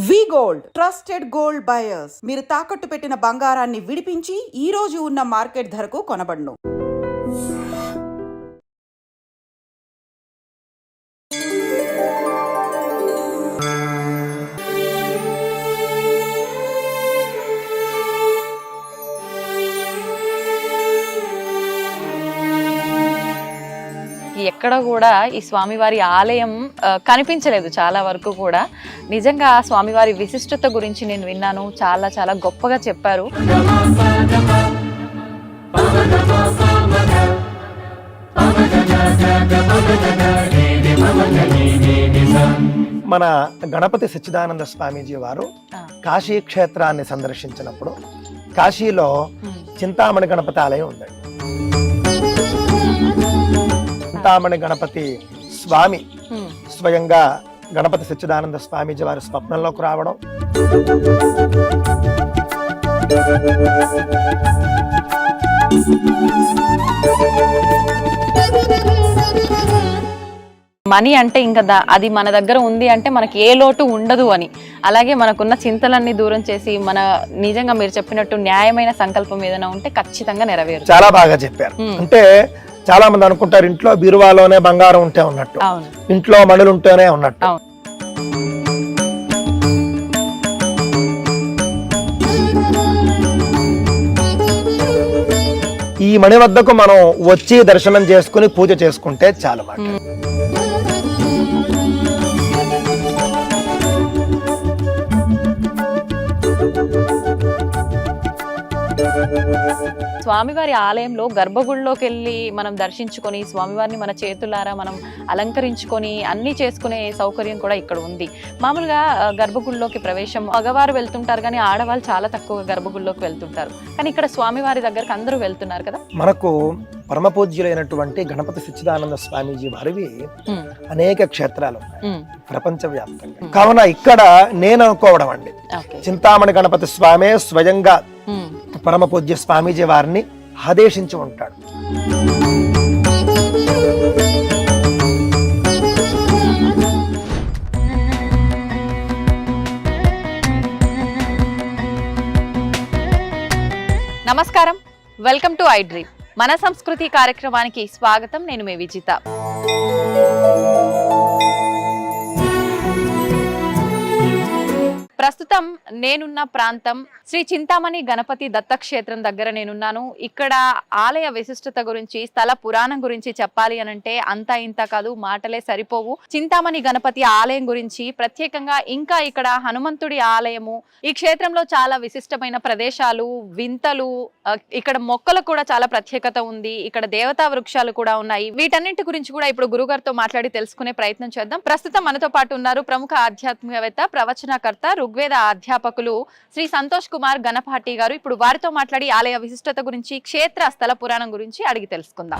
వి gold trusted gold buyers. మీరు తాకట్టు పెట్టిన బంగారాన్ని విడిపించి ఈ రోజు ఉన్న మార్కెట్ ధరకు కొనబడును. ఎక్కడ కూడా ఈ స్వామివారి ఆలయం కనిపించలేదు చాలా వరకు కూడా. నిజంగా స్వామివారి విశిష్టత గురించి నేను విన్నాను, చాలా చాలా గొప్పగా చెప్పారు. మన గణపతి సచ్చిదానంద స్వామీజీ వారు కాశీ క్షేత్రాన్ని సందర్శించినప్పుడు కాశీలో చింతామణి గణపతి ఆలయం ఉందండి. చింతామణి గణపతి స్వామి స్వయంగా గణపతి సచ్చిదానంద స్వామీజీ వారి స్వప్నంలోకి రావడం, మనీ అంటే ఇంకా అది మన దగ్గర ఉంది అంటే మనకి ఏ లోటు ఉండదు అని, అలాగే మనకున్న చింతలన్నీ దూరం చేసి మన నిజంగా మీరు చెప్పినట్టు న్యాయమైన సంకల్పం ఏదైనా ఉంటే ఖచ్చితంగా నెరవేరు. చాలా బాగా చెప్పారు. అంటే చాలా మంది అనుకుంటారు ఇంట్లో బీరువాలోనే బంగారం ఉంటే ఉన్నట్టు, ఇంట్లో మణులు ఉంటేనే ఉన్నట్టు. ఈ మణి వద్దకు మనం వచ్చి దర్శనం చేసుకుని పూజ చేసుకుంటే చాలు మాట. స్వామివారి ఆలయంలో గర్భగుడిలోకి వెళ్ళి మనం దర్శించుకొని స్వామివారిని మన చేతులారా మనం అలంకరించుకొని అన్ని చేసుకునే సౌకర్యం కూడా ఇక్కడ ఉంది. మామూలుగా గర్భగుడిలోకి ప్రవేశం మగవారు వెళ్తుంటారు కానీ ఆడవాళ్ళు చాలా తక్కువ గర్భగుడిలోకి వెళ్తుంటారు, కానీ ఇక్కడ స్వామివారి దగ్గరకు అందరూ వెళ్తున్నారు కదా. మనకు పరమ పూజ్యులైనటువంటి గణపతి సచ్చిదానంద స్వామీజీ వారివి అనేక క్షేత్రాలు ప్రపంచ వ్యాప్తంగా. కావున ఇక్కడ నేను అనుకోవడం అండి, చింతామణి గణపతి స్వామి స్వయంగా పరమ పూజ్య స్వామీజీ వారిని ఆదేశించి ఉంటాడు. నమస్కారం, వెల్కమ్ టు ఐ డ్రీమ్. మన సంస్కృతి కార్యక్రమానికి స్వాగతం. నేను మీ విజిత. ప్రస్తుతం నేనున్న ప్రాంతం శ్రీ చింతామణి గణపతి దత్తక్షేత్రం దగ్గర నేనున్నాను. ఇక్కడ ఆలయ విశిష్టత గురించి, స్థల పురాణం గురించి చెప్పాలి అనంటే అంతా ఇంత కాదు, మాటలే సరిపోవు. చింతామణి గణపతి ఆలయం గురించి ప్రత్యేకంగా, ఇంకా ఇక్కడ హనుమంతుడి ఆలయము, ఈ క్షేత్రంలో చాలా విశిష్టమైన ప్రదేశాలు, వింతలు, ఇక్కడ మొక్కలకు కూడా చాలా ప్రత్యేకత ఉంది, ఇక్కడ దేవతా వృక్షాలు కూడా ఉన్నాయి. వీటన్నింటి గురించి కూడా ఇప్పుడు గురుగారితో మాట్లాడి తెలుసుకునే ప్రయత్నం చేద్దాం. ప్రస్తుతం మనతో పాటు ఉన్నారు ప్రముఖ ఆధ్యాత్మికవేత్త, ప్రవచనకర్త, ఋగ్వేద అధ్యాపకులు శ్రీ సంతోష్ కుమార్ గణపాటి గారు. ఇప్పుడు వారితో మాట్లాడి ఆలయ విశిష్టత గురించి, క్షేత్ర స్థల పురాణం గురించి అడిగి తెలుసుకుందాం.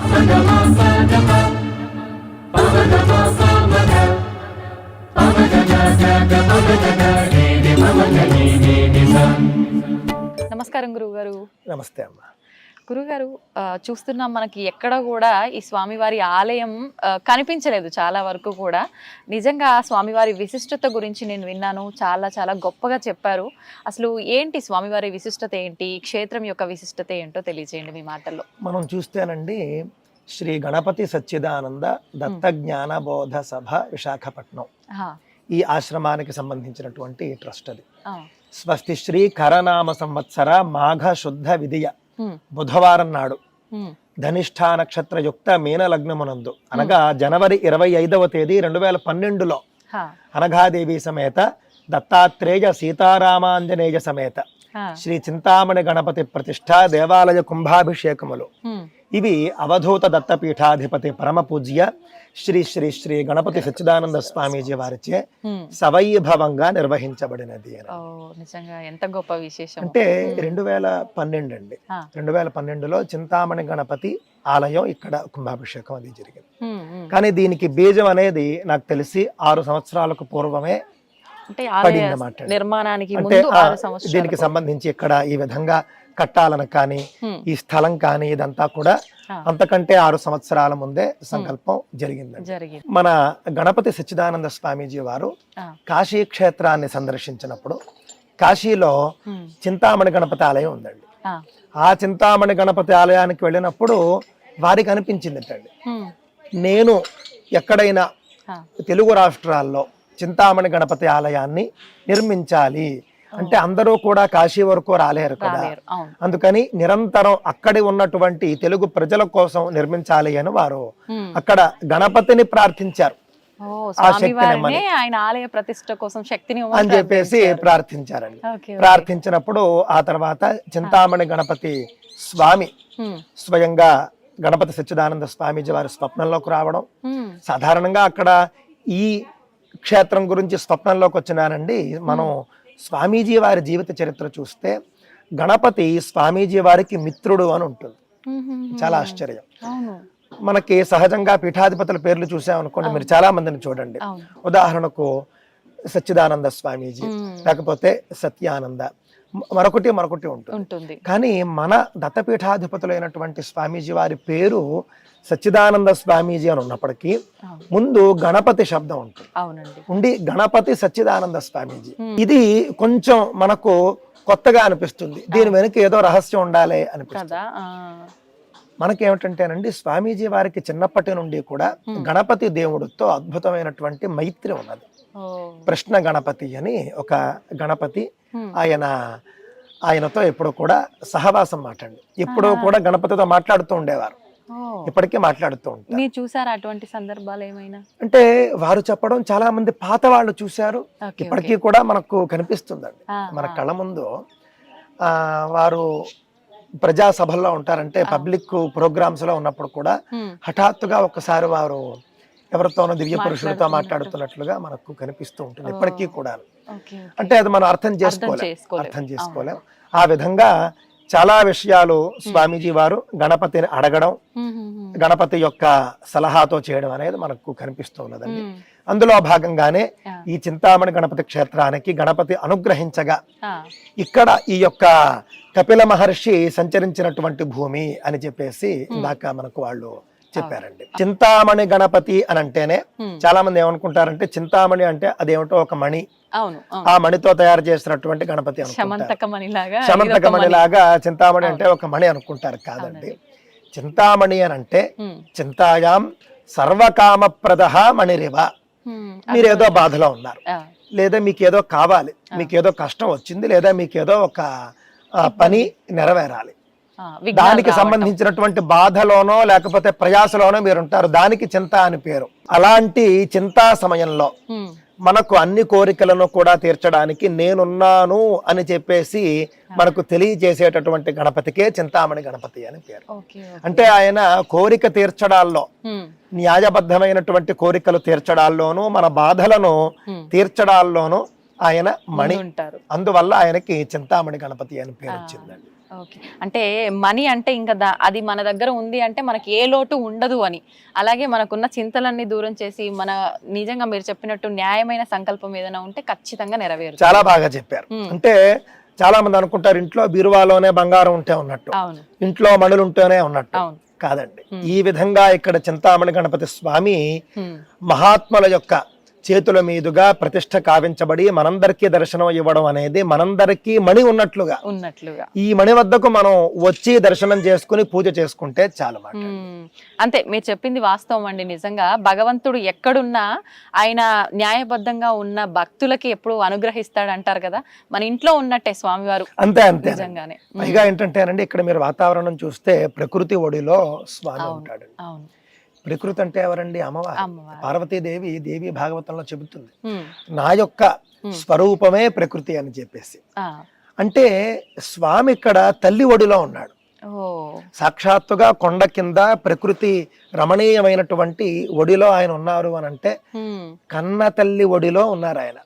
నమస్కారం గురువు గారు. నమస్తే అమ్మా. గురుగారు, చూస్తున్నాం మనకి ఎక్కడ కూడా ఈ స్వామివారి ఆలయం కనిపించలేదు చాలా వరకు కూడా. నిజంగా స్వామివారి విశిష్టత గురించి నేను విన్నాను, చాలా చాలా గొప్పగా చెప్పారు. అసలు ఏంటి స్వామివారి విశిష్టత ఏంటి, క్షేత్రం యొక్క విశిష్టత ఏంటో తెలియజేయండి మీ మాటల్లో. మనం చూస్తేనండి, శ్రీ గణపతి సచ్చిదానంద దత్త జ్ఞాన బోధ సభ విశాఖపట్నం, ఈ ఆశ్రమానికి సంబంధించినటువంటి ట్రస్ట్ అది. స్వస్తి శ్రీ కరనామ సంవత్సర మాఘ శుద్ధ విధియ బుధవారం నాడు ధనిష్ఠా నక్షత్రయుక్త మీన లగ్నమునందు, అనగా జనవరి 25వ తేదీ 2012లో అనఘాదేవి సమేత దత్తాత్రేయ సీతారామాంజనేయ సమేత శ్రీ చింతామణి గణపతి ప్రతిష్ఠ దేవాలయ కుంభాభిషేకములు ఇవి అవధూత దత్తపీఠాధిపతి పరమ పూజ్య శ్రీ శ్రీ శ్రీ గణపతి సచ్చిదానంద స్వామీజీ వారిచే సవైభవంగా నిర్వహించబడినది. నిజంగా ఎంత గొప్ప విశేషం అంటే 2012 అండి. 2012లో చింతామణి గణపతి ఆలయం ఇక్కడ కుంభాభిషేకం అది జరిగింది. కానీ దీనికి బీజం అనేది నాకు తెలిసి 6 సంవత్సరాలకు పూర్వమే అంటే ఆలయ పడిందన్నమాట. నిర్మాణానికి అంటే ముందు 6 సంవత్సరాలు దీనికి సంబంధించి ఇక్కడ ఈ విధంగా కట్టాలని కానీ ఈ స్థలం కానీ ఇదంతా కూడా అంతకంటే 6 సంవత్సరాల ముందే సంకల్పం జరిగింది. మన గణపతి సచ్చిదానంద స్వామీజీ వారు కాశీ క్షేత్రాన్ని సందర్శించినప్పుడు కాశీలో చింతామణి గణపతి ఆలయం ఉందండి. ఆ చింతామణి గణపతి ఆలయానికి వెళ్ళినప్పుడు వారికి అనిపించిందిటండి, నేను ఎక్కడైనా తెలుగు రాష్ట్రాల్లో చింతామణి గణపతి ఆలయాన్ని నిర్మించాలి అంటే అందరూ కూడా కాశీ వరకు రాలేరు కదా, అందుకని నిరంతరం అక్కడి ఉన్నటువంటి తెలుగు ప్రజల కోసం నిర్మించాలి అని వారు అక్కడ గణపతిని ప్రార్థించారు. ఆ శక్తిని ఆయన ఆలయ ప్రతిష్ఠ కోసం శక్తిని అని చెప్పేసి ప్రార్థించారండి. ప్రార్థించినప్పుడు ఆ తర్వాత చింతామణి గణపతి స్వామి స్వయంగా గణపతి సచ్చిదానంద స్వామీజీ వారి స్వప్నంలోకి రావడం, సాధారణంగా అక్కడ ఈ క్షేత్రం గురించి స్వప్నంలోకి వచ్చినారండి. మనం స్వామీజీ వారి జీవిత చరిత్ర చూస్తే గణపతి స్వామీజీ వారికి మిత్రుడు అని ఉంటుంది. చాలా ఆశ్చర్యం. మనకి సహజంగా పీఠాధిపతుల పేర్లు చూసామనుకోండి, మీరు చాలా మందిని చూడండి. ఉదాహరణకు సచ్చిదానంద స్వామీజీ, లేకపోతే సత్యానంద, మరొకటి ఉంటుంది. కానీ మన దత్తపీఠాధిపతులైనటువంటి స్వామీజీ వారి పేరు సచ్చిదానంద స్వామీజీ అని ఉన్నప్పటికీ ముందు గణపతి శబ్దం ఉంటుంది ఉండి గణపతి సచ్చిదానంద స్వామీజీ. ఇది కొంచెం మనకు కొత్తగా అనిపిస్తుంది, దీని వెనుక ఏదో రహస్యం ఉండాలి అనిపిస్తుంది. మనకేమిటంటేనండి, స్వామీజీ వారికి చిన్నప్పటి నుండి కూడా గణపతి దేవుడితో అద్భుతమైనటువంటి మైత్రి ఉన్నది. ప్రశ్న గణపతి అని ఒక గణపతి, ఆయనతో ఎప్పుడు కూడా సహవాసం మాట్లాడి ఎప్పుడూ కూడా గణపతితో మాట్లాడుతూ ఉండేవారు, ఇప్పటికీ మాట్లాడుతూ ఉంటారు. మీరు చూసారా అటువంటి సందర్భాలు ఏమైనా? అంటే వారు చెప్పడం చాలా మంది పాత వాళ్ళు చూశారు, ఇప్పటికీ కూడా మనకు కనిపిస్తుందండి మన కళ్ళ ముందు. వారు ప్రజా సభల్లో ఉంటారంటే పబ్లిక్ ప్రోగ్రామ్స్ లో ఉన్నప్పుడు కూడా హఠాత్తుగా ఒక్కసారి వారు ఎవరితోనో దివ్య పురుషులతో మాట్లాడుతున్నట్లుగా మనకు కనిపిస్తూ ఉంటుంది ఇప్పటికీ కూడా. అంటే అది మనం అర్థం చేసుకోలేం. ఆ విధంగా చాలా విషయాలు స్వామీజీ వారు గణపతిని అడగడం, గణపతి యొక్క సలహాతో చేయడం అనేది మనకు కనిపిస్తూ ఉన్నదండి. అందులో భాగంగానే ఈ చింతామణి గణపతి క్షేత్రానికి గణపతి అనుగ్రహించగా ఇక్కడ ఈ యొక్క కపిల మహర్షి సంచరించినటువంటి భూమి అని చెప్పేసి ఇందాక మనకు వాళ్ళు చెప్పారండి. చింతామణి గణపతి అని అంటేనే చాలా మంది ఏమనుకుంటారంటే చింతామణి అంటే అదేమిటో ఒక మణి, ఆ మణితో తయారు చేసినటువంటి గణపతి అనుకుంటారు. శమంతకమణిలాగా చింతామణి అంటే ఒక మణి అనుకుంటారు. కాదండి, చింతామణి అని అంటే చింతాయాం సర్వకామప్రద మణిరివ. మీరేదో బాధలో ఉన్నారు, లేదా మీకేదో కావాలి, మీకేదో కష్టం వచ్చింది, లేదా మీకేదో ఒక పని నెరవేరాలి, దానికి సంబంధించినటువంటి బాధలోనో లేకపోతే ప్రయాసలోనో మీరు ఉంటారు, దానికి చింత అని పేరు. అలాంటి చింతా సమయంలో మనకు అన్ని కోరికలను కూడా తీర్చడానికి నేనున్నాను అని చెప్పేసి మనకు తెలియజేసేటటువంటి గణపతికే చింతామణి గణపతి అని పేరు. అంటే ఆయన కోరిక తీర్చడాల్లో, న్యాయబద్ధమైనటువంటి కోరికలు తీర్చడాల్లోనూ మన బాధలను తీర్చడాల్లోనూ ఆయన మణి ఉంటారు. అందువల్ల ఆయనకి చింతామణి గణపతి అని పేరు వచ్చిందండి. అంటే మనీ అంటే ఇంకా అది మన దగ్గర ఉంది అంటే మనకి ఏ లోటు ఉండదు అని, అలాగే మనకున్న చింతలన్నీ దూరం చేసి మన నిజంగా మీరు చెప్పినట్టు న్యాయమైన సంకల్పం ఏదైనా ఉంటే ఖచ్చితంగా నెరవేరు. చాలా బాగా చెప్పారు. అంటే చాలా మంది అనుకుంటారు ఇంట్లో బీరువాలోనే బంగారం ఉంటే ఉన్నట్టు, ఇంట్లో మణులు ఉంటేనే ఉన్నట్టు. కాదండి, ఈ విధంగా ఇక్కడ చింతామణి గణపతి స్వామి మహాత్ముల యొక్క చేతుల మీదుగా ప్రతిష్ఠ కావించబడి మనందరికీ దర్శనం ఇవ్వడం అనేది మనందరికీ మణి ఉన్నట్లుగా ఈ మణి వద్దకు మనం వచ్చి దర్శనం చేసుకుని పూజ చేసుకుంటే చాలు. అంతే, మీరు చెప్పింది వాస్తవం అండి. నిజంగా భగవంతుడు ఎక్కడున్నా ఆయన న్యాయబద్ధంగా ఉన్న భక్తులకి ఎప్పుడు అనుగ్రహిస్తాడు అంటారు కదా, మన ఇంట్లో ఉన్నట్టే స్వామివారు. అంతే అంతే నిజంగానే. పైగా ఏంటంటేనండి, ఇక్కడ మీరు వాతావరణం చూస్తే ప్రకృతి ఒడిలో స్వామి ఉంటాడు. ప్రకృతి అంటే ఎవరండి? అమ్మవారు, పార్వతీదేవి. దేవి భాగవతంలో చెబుతుంది నా యొక్క స్వరూపమే ప్రకృతి అని చెప్పేసి. అంటే స్వామి ఇక్కడ తల్లి ఒడిలో ఉన్నాడు, సాక్షాత్తుగా కొండ కింద ప్రకృతి రమణీయమైనటువంటి ఒడిలో ఆయన ఉన్నారు అని అంటే కన్న తల్లి ఒడిలో ఉన్నారు ఆయన.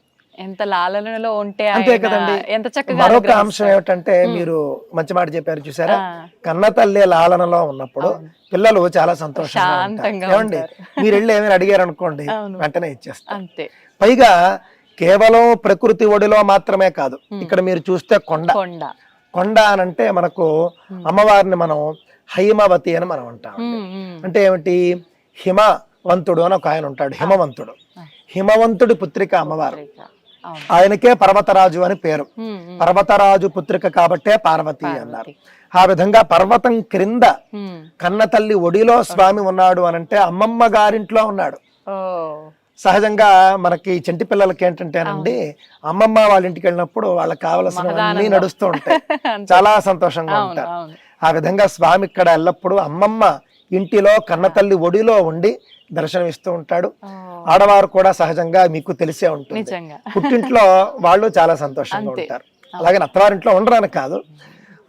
ఎంత లాలనలో ఉంటే అంతే కదండి. ఎంత చక్కగా. మరొక అంశం ఏమిటంటే, మీరు మంచి మాట చెప్పారు చూసారా, కన్న తల్లి లాలనలో ఉన్నప్పుడు పిల్లలు చాలా సంతోషంగా ఉంటారు. ఏమండి, మీరు వెళ్ళి ఏమైనా అడిగారు అనుకోండి వెంటనే ఇచ్చేస్తారు. పైగా కేవలం ప్రకృతి ఒడిలో మాత్రమే కాదు, ఇక్కడ మీరు చూస్తే కొండ. కొండ కొండ అని అంటే మనకు అమ్మవారిని మనం హైమవతి అని మనం అంటాం. అంటే ఏమిటి, హిమవంతుడు అని ఒక ఆయన ఉంటాడు, హిమవంతుడు. హిమవంతుడి పుత్రిక అమ్మవారు. ఆయనకే పర్వతరాజు అని పేరు. పర్వతరాజు పుత్రిక కాబట్టే పార్వతి అన్నారు. ఆ విధంగా పర్వతం క్రింద కన్న తల్లి ఒడిలో స్వామి ఉన్నాడు అనంటే అమ్మమ్మ గారింట్లో ఉన్నాడు. సహజంగా మనకి చంటి పిల్లలకి ఏంటంటేనండి, అమ్మమ్మ వాళ్ళ ఇంటికి వెళ్ళినప్పుడు వాళ్ళకి కావలసినవన్నీ నడుస్తూ ఉంటాయి, చాలా సంతోషంగా ఉంటారు. ఆ విధంగా స్వామి ఇక్కడ ఎల్లప్పుడూ అమ్మమ్మ ఇంటిలో కన్న తల్లి ఒడిలో ఉండి దర్శనం ఇస్తూ ఉంటాడు. ఆడవారు కూడా సహజంగా మీకు తెలిసే ఉంటుంది, పుట్టింట్లో వాళ్ళు చాలా సంతోషంగా ఉంటారు. అలాగే అత్తవారింట్లో ఉండరాని కాదు,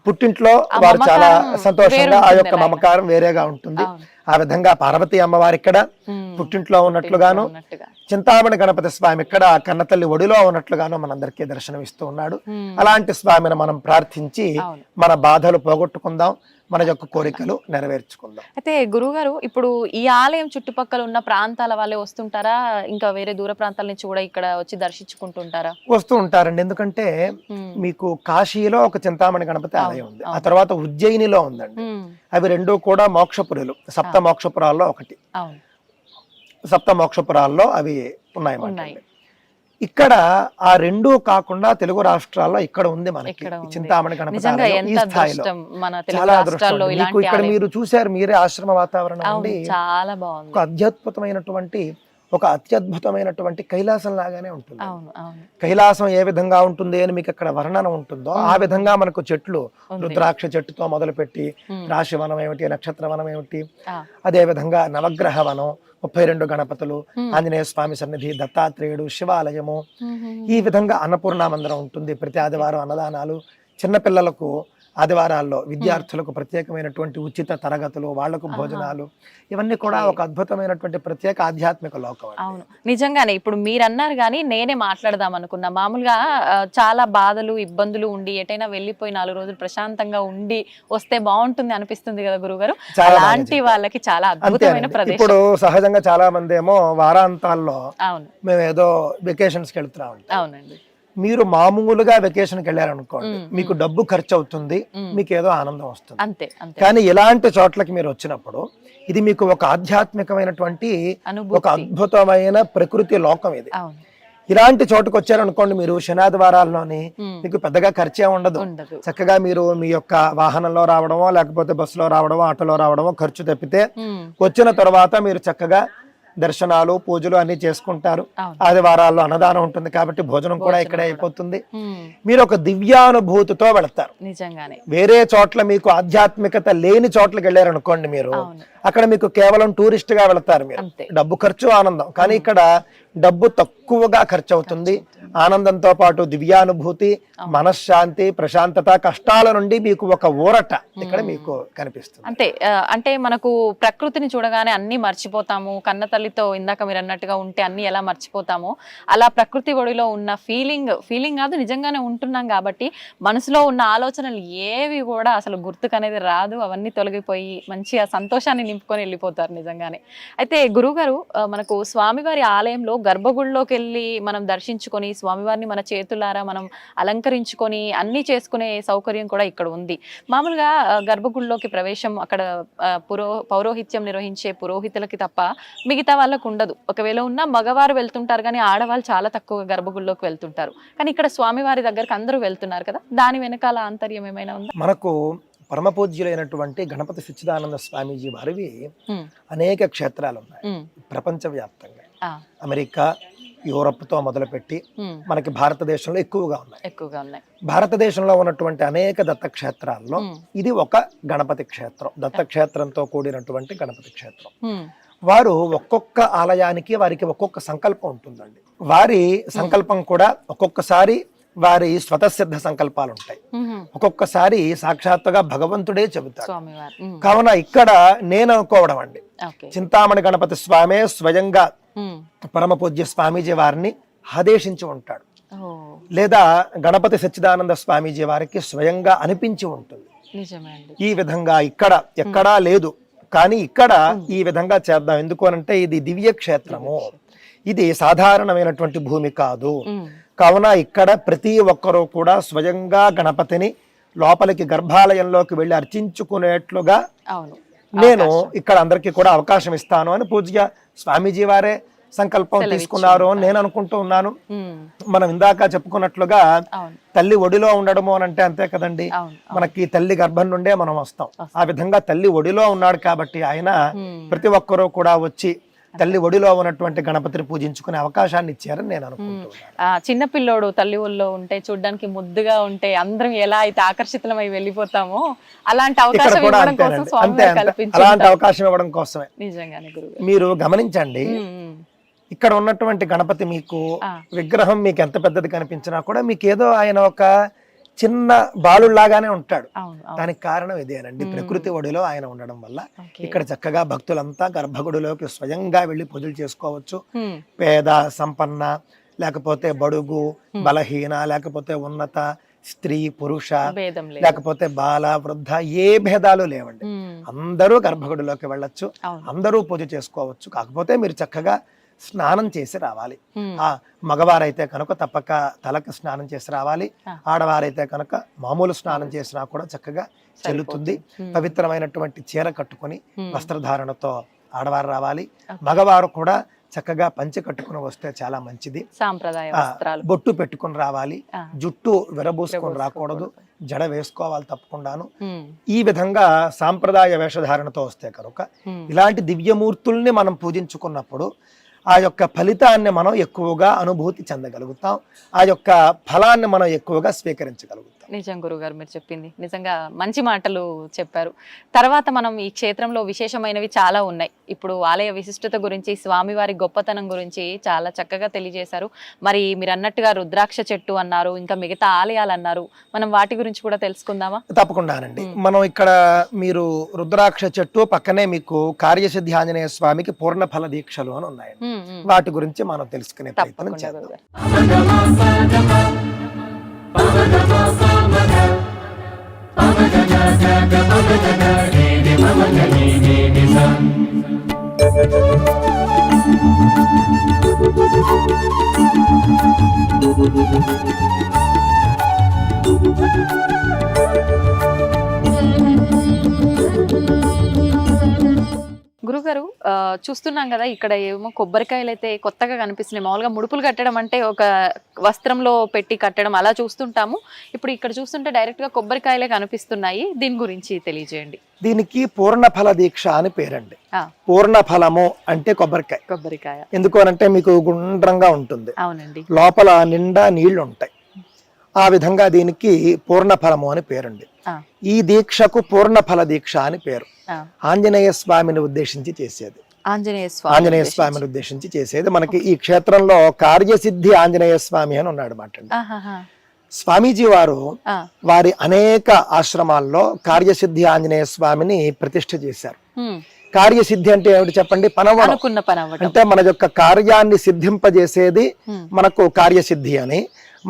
పుట్టింట్లో వారు చాలా సంతోషంగా, ఆ యొక్క మమకారం వేరేగా ఉంటుంది. ఆ విధంగా పార్వతీ అమ్మవారి ఇక్కడ పుట్టింట్లో ఉన్నట్లుగాను, చింతామణి గణపతి స్వామి ఇక్కడ కన్నతల్లి ఒడిలో ఉన్నట్లుగాను మనందరికీ దర్శనం ఇస్తూ ఉన్నాడు. అలాంటి స్వామిని మనం ప్రార్థించి మన బాధలు పోగొట్టుకుందాం, మన యొక్క కోరికలు నెరవేర్చుకుందాం. అయితే గురుగారు, ఇప్పుడు ఈ ఆలయం చుట్టుపక్కల ఉన్న ప్రాంతాల వాళ్ళే వస్తుంటారా, ఇంకా వేరే దూర ప్రాంతాల నుంచి కూడా ఇక్కడ వచ్చి దర్శించుకుంటుంటారా? వస్తూ ఉంటారండి, ఎందుకంటే మీకు కాశీలో ఒక చింతామణి గణపతి ఆలయం ఉంది, ఆ తర్వాత ఉజ్జయినిలో ఉందండి. అవి రెండు కూడా మోక్షపురులు, సప్త మోక్షపురాల్లో ఒకటి. సప్త మోక్షపురాల్లో అవి ఉన్నాయి. ఇక్కడ ఆ రెండూ కాకుండా తెలుగు రాష్ట్రాల్లో ఇక్కడ ఉంది మనకి చింతామణి గణపతి ఆలయం. ఈ స్థాయిలో చాలా అదృష్టం. మీకు ఇక్కడ మీరు చూశారు, మీరే ఆశ్రమ వాతావరణం అండి, చాలా బాగుంది. ఒక అత్యద్భుతమైనటువంటి కైలాసం లాగానే ఉంటుంది. కైలాసం ఏ విధంగా ఉంటుంది అని మీకు అక్కడ వర్ణన ఉంటుందో ఆ విధంగా మనకు చెట్లు, రుద్రాక్ష చెట్టుతో మొదలుపెట్టి రాశి వనం ఏమిటి, నక్షత్ర వనం ఏమిటి, అదే విధంగా నవగ్రహ వనం, 32 గణపతులు, ఆంజనేయ స్వామి సన్నిధి, దత్తాత్రేయుడు, శివాలయము, ఈ విధంగా అన్నపూర్ణ మందిరం ఉంటుంది. ప్రతి ఆదివారం అన్నదానాలు, చిన్నపిల్లలకు ఆదివారాల్లో విద్యార్థులకు ప్రత్యేకమైనటువంటి ఉచిత తరగతులు, వాళ్లకు భోజనాలు, ఇవన్నీ కూడా ఒక అద్భుతమైనటువంటి ప్రత్యేక ఆధ్యాత్మిక లోకం. అవును, నిజంగానే. ఇప్పుడు మీరు అన్నారు కానీ నేనే మాట్లాడదాం అనుకున్నా. మామూలుగా చాలా బాధలు, ఇబ్బందులు ఉండి ఎటైనా వెళ్ళిపోయి 4 రోజులు ప్రశాంతంగా ఉండి వస్తే బాగుంటుంది అనిపిస్తుంది కదా గురుగారు, అలాంటి వాళ్ళకి చాలా అద్భుతమైన ప్రదేశం. ఇప్పుడు సహజంగా చాలా మంది ఏమో వారాంతాల్లో మేము ఏదో వెకేషన్స్ కి వెళ్తున్నాం. అవునండి, మీరు మామూలుగా వెకేషన్కి వెళ్ళారనుకోండి, మీకు డబ్బు ఖర్చు అవుతుంది, మీకు ఏదో ఆనందం వస్తుంది, అంతే. కానీ ఇలాంటి చోట్లకి మీరు వచ్చినప్పుడు ఇది మీకు ఒక ఆధ్యాత్మికమైనటువంటి ఒక అద్భుతమైన ప్రకృతి లోకం ఇది. ఇలాంటి చోటుకు వచ్చారనుకోండి, మీరు శనాదివారాల్లోని మీకు పెద్దగా ఖర్చే ఉండదు. చక్కగా మీరు మీ యొక్క వాహనంలో రావడమో లేకపోతే బస్సులో రావడమో ఆటోలో రావడమో ఖర్చు తప్పితే, వచ్చిన తర్వాత మీరు చక్కగా దర్శనాలు, పూజలు అన్ని చేసుకుంటారు. ఆదివారాల్లో అన్నదానం ఉంటుంది కాబట్టి భోజనం కూడా ఇక్కడే అయిపోతుంది. మీరు ఒక దివ్యానుభూతితో వెళతారు. నిజంగానే వేరే చోట్ల మీకు ఆధ్యాత్మికత లేని చోట్లకి వెళ్ళారనుకోండి, మీరు అక్కడ మీకు కేవలం టూరిస్ట్ గా వెళతారు, మీరు డబ్బు ఖర్చు, ఆనందం. కానీ ఇక్కడ డబ్బు తక్కువగా ఖర్చు అవుతుంది, ఆనందంతో పాటు దివ్యానుభూతి, మనశ్శాంతి, ప్రశాంతత, కష్టాల నుండి మీకు ఒక ఊరట ఇక్కడ మీకు కనిపిస్తుంది. అంతే. అంటే మనకు ప్రకృతిని చూడగానే అన్ని మర్చిపోతాము. కన్న తల్లితో ఇందాక మీరు అన్నట్టుగా ఉంటే అన్ని ఎలా మర్చిపోతామో అలా ప్రకృతి ఒడిలో ఉన్న ఫీలింగ్ కాదు, నిజంగానే ఉంటున్నాం కాబట్టి మనసులో ఉన్న ఆలోచనలు ఏవి కూడా అసలు గుర్తుకనేది రాదు. అవన్నీ తొలగిపోయి మంచిగా సంతోషాన్ని నింపుకొని వెళ్ళిపోతారు నిజంగానే. అయితే గురుగారు, మనకు స్వామివారి ఆలయంలో గర్భగుడిలోకి వెళ్ళి మనం దర్శించుకొని స్వామివారిని మన చేతులారా మనం అలంకరించుకొని అన్ని చేసుకునే సౌకర్యం కూడా ఇక్కడ ఉంది. మామూలుగా గర్భగుడిలోకి ప్రవేశం అక్కడ పౌరోహిత్యం నిర్వహించే పురోహితులకి తప్ప మిగతా వాళ్ళకు ఉండదు. ఒకవేళ ఉన్న మగవారు వెళ్తుంటారు కానీ ఆడవాళ్ళు చాలా తక్కువ గర్భగుడిలోకి వెళ్తుంటారు. కానీ ఇక్కడ స్వామివారి దగ్గరకు అందరూ వెళ్తున్నారు కదా, దాని వెనకాల ఆంతర్యం ఏమైనా ఉందా? మనకు పరమ పూజ్యులైనటువంటి గణపతి సచ్చిదానంద స్వామీజీ వారివి అనేక క్షేత్రాలు ఉన్నాయి ప్రపంచవ్యాప్తంగా. అమెరికా, యూరప్ తో మొదలుపెట్టి మనకి భారతదేశంలో ఎక్కువగా ఉన్నాయి. భారతదేశంలో ఉన్నటువంటి అనేక దత్తక్షేత్రాల్లో ఇది ఒక గణపతి క్షేత్రం, దత్తక్షేత్రంతో కూడినటువంటి గణపతి క్షేత్రం. వారు ఒక్కొక్క ఆలయానికి వారికి ఒక్కొక్క సంకల్పం ఉంటుందండి. వారి సంకల్పం కూడా ఒక్కొక్కసారి వారి స్వతసిద్ధ సంకల్పాలు ఉంటాయి, ఒక్కొక్కసారి సాక్షాత్తుగా భగవంతుడే చెబుతారు. కావున ఇక్కడ నేను అనుకోవడం అండి, చింతామణి గణపతి స్వామి స్వయంగా పరమ పూజ్య స్వామీజీ వారిని ఆదేశించి ఉంటాడు, లేదా గణపతి సచ్చిదానంద స్వామీజీ వారికి స్వయంగా అనిపించి ఉంటుంది. ఈ విధంగా ఇక్కడ ఎక్కడా లేదు, కానీ ఇక్కడ ఈ విధంగా చేద్దాం. ఎందుకు అనంటే ఇది దివ్య క్షేత్రము. ఇది సాధారణమైనటువంటి భూమి కాదు. ఉమ్, కావున ఇక్కడ ప్రతి ఒక్కరూ కూడా స్వయంగా గణపతిని లోపలికి గర్భాలయంలోకి వెళ్ళి అర్చించుకునేట్లుగా అవును నేను ఇక్కడ అందరికీ కూడా అవకాశం ఇస్తాను అని పూజ్య స్వామీజీ వారే సంకల్పం తీసుకున్నారు అని నేను అనుకుంటూ ఉన్నాను. ఉమ్, మనం ఇందాక చెప్పుకున్నట్లుగా అవును తల్లి ఒడిలో ఉండడము అని అంటే అంతే కదండి. అవును మనకి తల్లి గర్భం నుండే మనం వస్తాం. ఆ విధంగా తల్లి ఒడిలో ఉన్నాడు కాబట్టి ఆయన ప్రతి ఒక్కరూ కూడా వచ్చి తల్లి ఒడిలో ఉన్నటువంటి గణపతిని పూజించుకునే అవకాశాన్ని ఇచ్చారని నేను అనుకుంటున్నాను. చిన్న పిల్లోడు తల్లి ఒళ్ళో ఉంటే చూడ్డానికి ముద్దుగా ఉంటే అందరం ఎలా అయితే ఆకర్షితులమై వెళ్ళిపోతామో అలాంటి ఇక్కడ అవకాశం కూడా ఇవ్వడం కోసం అంతేనండి, స్వామి అంతే వారు అంతే. కల్పించారు. అలాంటి అవకాశం ఇవ్వడం కోసమే. నిజంగానే గురుగారు. మీరు గమనించండి, ఇక్కడ ఉన్నటువంటి గణపతి మీకు విగ్రహం మీకు ఎంత పెద్దది కనిపించినా కూడా మీకు ఏదో ఆయన ఒక చిన్న బాలులాగానే ఉంటాడు. అవును అవును. దానికి కారణం ఇదేనండి, ప్రకృతి ఒడిలో ఆయన ఉండడం వల్ల ఇక్కడ చక్కగా భక్తులంతా గర్భగుడిలోకి స్వయంగా వెళ్లి పూజలు చేసుకోవచ్చు. ఉమ్, పేద సంపన్న లేకపోతే బడుగు బలహీన లేకపోతే ఉన్నత స్త్రీ పురుష భేదం లేదు. లేకపోతే బాల వృద్ధ ఏ భేదాలు లేవండి. ఉమ్, అందరూ గర్భగుడిలోకి వెళ్ళొచ్చు, అవును. అందరూ పూజ చేసుకోవచ్చు. కాకపోతే మీరు చక్కగా స్నానం చేసి రావాలి. ఉమ్, ఆ మగవారైతే కనుక తప్పక తలకు స్నానం చేసి రావాలి. ఆడవారైతే కనుక మామూలు స్నానం చేసినా కూడా చక్కగా చెల్లుతుంది. పవిత్రమైనటువంటి చీర కట్టుకుని వస్త్రధారణతో ఆడవారు రావాలి. మగవారు కూడా చక్కగా పంచె కట్టుకుని వస్తే చాలా మంచిది. సాంప్రదాయ వస్త్రాలు, బొట్టు పెట్టుకుని రావాలి. జుట్టు విరబూసుకొని రాకూడదు, జడ వేసుకోవాలి తప్పకుండాను. ఉమ్, ఈ విధంగా సాంప్రదాయ వేషధారణతో వస్తే కనుక ఇలాంటి దివ్యమూర్తుల్ని మనం పూజించుకున్నప్పుడు ఆ యొక్క ఫలితాన్ని మనం ఎక్కువగా అనుభూతి చెందగలుగుతాం. ఆ యొక్క ఫలాన్ని మనం ఎక్కువగా స్వీకరించగలుగుతాం. నిజం గురుగారు, మీరు చెప్పింది నిజంగా మంచి మాటలు చెప్పారు. తర్వాత మనం ఈ క్షేత్రంలో విశేషమైనవి చాలా ఉన్నాయి. ఇప్పుడు ఆలయ విశిష్టత గురించి, స్వామివారి గొప్పతనం గురించి చాలా చక్కగా తెలియజేశారు. మరి మీరు అన్నట్టుగా రుద్రాక్ష చెట్టు అన్నారు, ఇంకా మిగతా ఆలయాలు అన్నారు, మనం వాటి గురించి కూడా తెలుసుకుందామా? తప్పకుండానండి. మనం ఇక్కడ మీరు రుద్రాక్ష చెట్టు పక్కనే మీకు కార్యసిద్ధి ఆంజనేయ స్వామికి పూర్ణ ఫల దీక్షలు అని ఉన్నాయండి. వాటి గురించి మనం తెలుసుకునే ప్రయత్నం తప్పకుండా చేద్దాం. గురుగారు. గురుగారు, చూస్తున్నాం కదా ఇక్కడ ఏమో కొబ్బరికాయలు అయితే కొత్తగా కనిపిస్తున్నాయి. మామూలుగా ముడుపులు కట్టడం అంటే ఒక వస్త్రంలో పెట్టి కట్టడం అలా చూస్తుంటాము. ఇప్పుడు ఇక్కడ చూస్తుంటే డైరెక్ట్ గా కొబ్బరికాయలే కనిపిస్తున్నాయి. దీని గురించి తెలియజేయండి. దీనికి పూర్ణ ఫల దీక్ష అని పేరండి. పూర్ణ ఫలము అంటే కొబ్బరికాయ. కొబ్బరికాయ ఎందుకు అనంటే మీకు గుండ్రంగా ఉంటుంది, అవునండి, లోపల నిండా నీళ్లు ఉంటాయి. ఆ విధంగా దీనికి పూర్ణ ఫలము అని పేరండి. ఈ దీక్షకు పూర్ణ ఫల దీక్ష అని పేరు. ఆంజనేయ స్వామిని ఉద్దేశించి చేసేది. ఆంజనేయ స్వామిని ఉద్దేశించి చేసేది. మనకి ఈ క్షేత్రంలో కార్యసిద్ధి ఆంజనేయ స్వామి అని ఉన్నాడు మాట. స్వామీజీ వారు వారి అనేక ఆశ్రమాల్లో కార్యసిద్ధి ఆంజనేయ స్వామిని ప్రతిష్ఠ చేశారు. కార్యసిద్ధి అంటే ఏమిటి చెప్పండి? పనవడం. అంటే మన యొక్క కార్యాన్ని సిద్ధింపజేసేది మనకు కార్యసిద్ధి అని.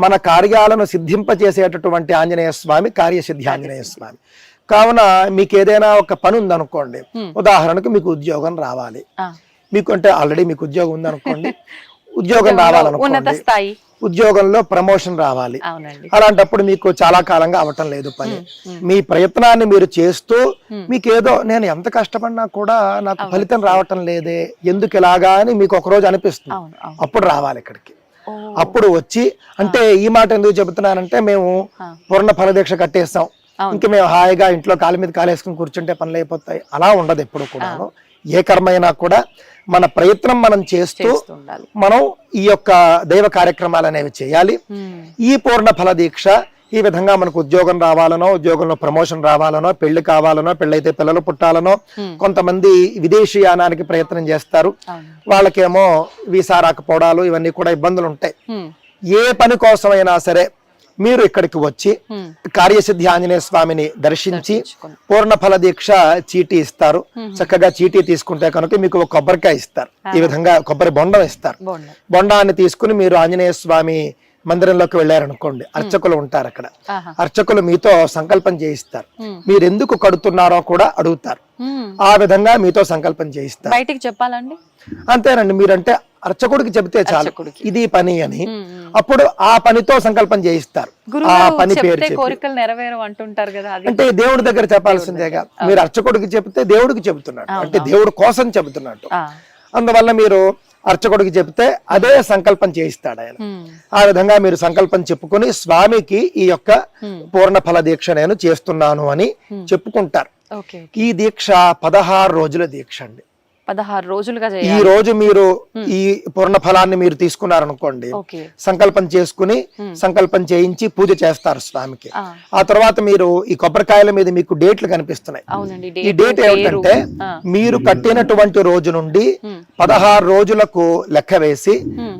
మన కార్యాలను సిద్ధింపజేసేటటువంటి ఆంజనేయ స్వామి కార్యసిద్ధి ఆంజనేయ స్వామి. కావున మీకు ఏదైనా ఒక పని ఉందనుకోండి, ఉదాహరణకు మీకు ఉద్యోగం రావాలి, మీకు అంటే ఆల్రెడీ మీకు ఉద్యోగం ఉందనుకోండి, ఉద్యోగం రావాలనుకోండి, ఉద్యోగంలో ప్రమోషన్ రావాలి. అలాంటప్పుడు మీకు చాలా కాలంగా అవటం లేదు పని. మీ ప్రయత్నాన్ని మీరు చేస్తూ మీకు ఏదో నేను ఎంత కష్టపడినా కూడా నాకు ఫలితం రావటం లేదే, ఎందుకు ఇలాగా అని మీకు ఒక రోజు అనిపిస్తుంది. అప్పుడు రావాలి ఇక్కడికి. అప్పుడు వచ్చి, అంటే ఈ మాట ఎందుకు చెబుతున్నానంటే, మేము పూర్ణ ఫలదీక్ష కట్టేస్తాం, ఇంక మేము హాయిగా ఇంట్లో కాలు మీద కాలేసుకుని కూర్చుంటే పనులు అయిపోతాయి, అలా ఉండదు. ఎప్పుడు కూడాను ఏ కర్మ అయినా కూడా మన ప్రయత్నం మనం చేస్తూ మనం ఈ యొక్క దైవ కార్యక్రమాలు అనేవి చేయాలి. ఈ పూర్ణ ఫల దీక్ష ఈ విధంగా మనకు ఉద్యోగం రావాలనో, ఉద్యోగంలో ప్రమోషన్ రావాలనో, పెళ్లి కావాలనో, పెళ్ళైతే పిల్లలు పుట్టాలనో, కొంతమంది విదేశీయానానికి ప్రయత్నం చేస్తారు, వాళ్ళకేమో వీసా రాకపోవడాలు ఇవన్నీ కూడా ఇబ్బందులు ఉంటాయి. ఏ పని కోసమైనా సరే మీరు ఇక్కడికి వచ్చి కార్యసిద్ధి ఆంజనేయ స్వామిని దర్శించి పూర్ణ ఫల దీక్ష చీటీ ఇస్తారు. చక్కగా చీటీ తీసుకుంటే కనుక మీకు ఒక కొబ్బరికాయ ఇస్తారు. ఈ విధంగా కొబ్బరి బొండం ఇస్తారు. బొండాన్ని తీసుకుని మీరు ఆంజనేయ స్వామి మందిరంలోకి వెళ్ళారనుకోండి, అర్చకులు ఉంటారు అక్కడ. అర్చకులు మీతో సంకల్పం చేయిస్తారు. మీరు ఎందుకు కడుతున్నారో కూడా అడుగుతారు. ఆ విధంగా మీతో సంకల్పం చేయిస్తారు. బయటికి చెప్పాలండి. అంతేనండి. మీరంటే అర్చకుడికి చెబితే చాలు అర్చకుడికి. ఇది పని అని, అప్పుడు ఆ పనితో సంకల్పం చేయిస్తారు. ఆ గురుగారు పని పేరు చెప్తే చెప్పి. కోరికలు నెరవేరు అంటుంటారు కదా, అది అంటే దేవుడి దగ్గర చెప్పాల్సిందేగా. మీరు అర్చకుడికి చెప్తే దేవుడికి చెబుతున్నట్టు, అంటే దేవుడి కోసం చెబుతున్నట్టు. అందువల్ల మీరు అర్చకుడికి చెప్తే అదే సంకల్పం చేయిస్తాడు ఆయన. ఆ విధంగా మీరు సంకల్పం చెప్పుకొని స్వామికి ఈ యొక్క పూర్ణ ఫల దీక్ష నేను చేస్తున్నాను అని చెప్పుకుంటారు. ఓకే. ఈ దీక్ష 16 రోజుల దీక్ష అండి. 16 రోజులుగా ఈ చేయాలి. రోజు మీరు ఈ పూర్ణ ఫలాన్ని మీరు తీసుకున్నారనుకోండి, ఓకే. సంకల్పం చేసుకుని సంకల్పం చేయించి పూజ చేస్తారు స్వామికి. ఆ. ఆ తర్వాత మీరు ఈ కొబ్బరికాయల మీద మీకు డేట్లు కనిపిస్తున్నాయి. అవునండి. ఈ డేట్ ఏమిటంటే మీరు కట్టినటువంటి రోజు నుండి 16 రోజులకు లెక్క వేసి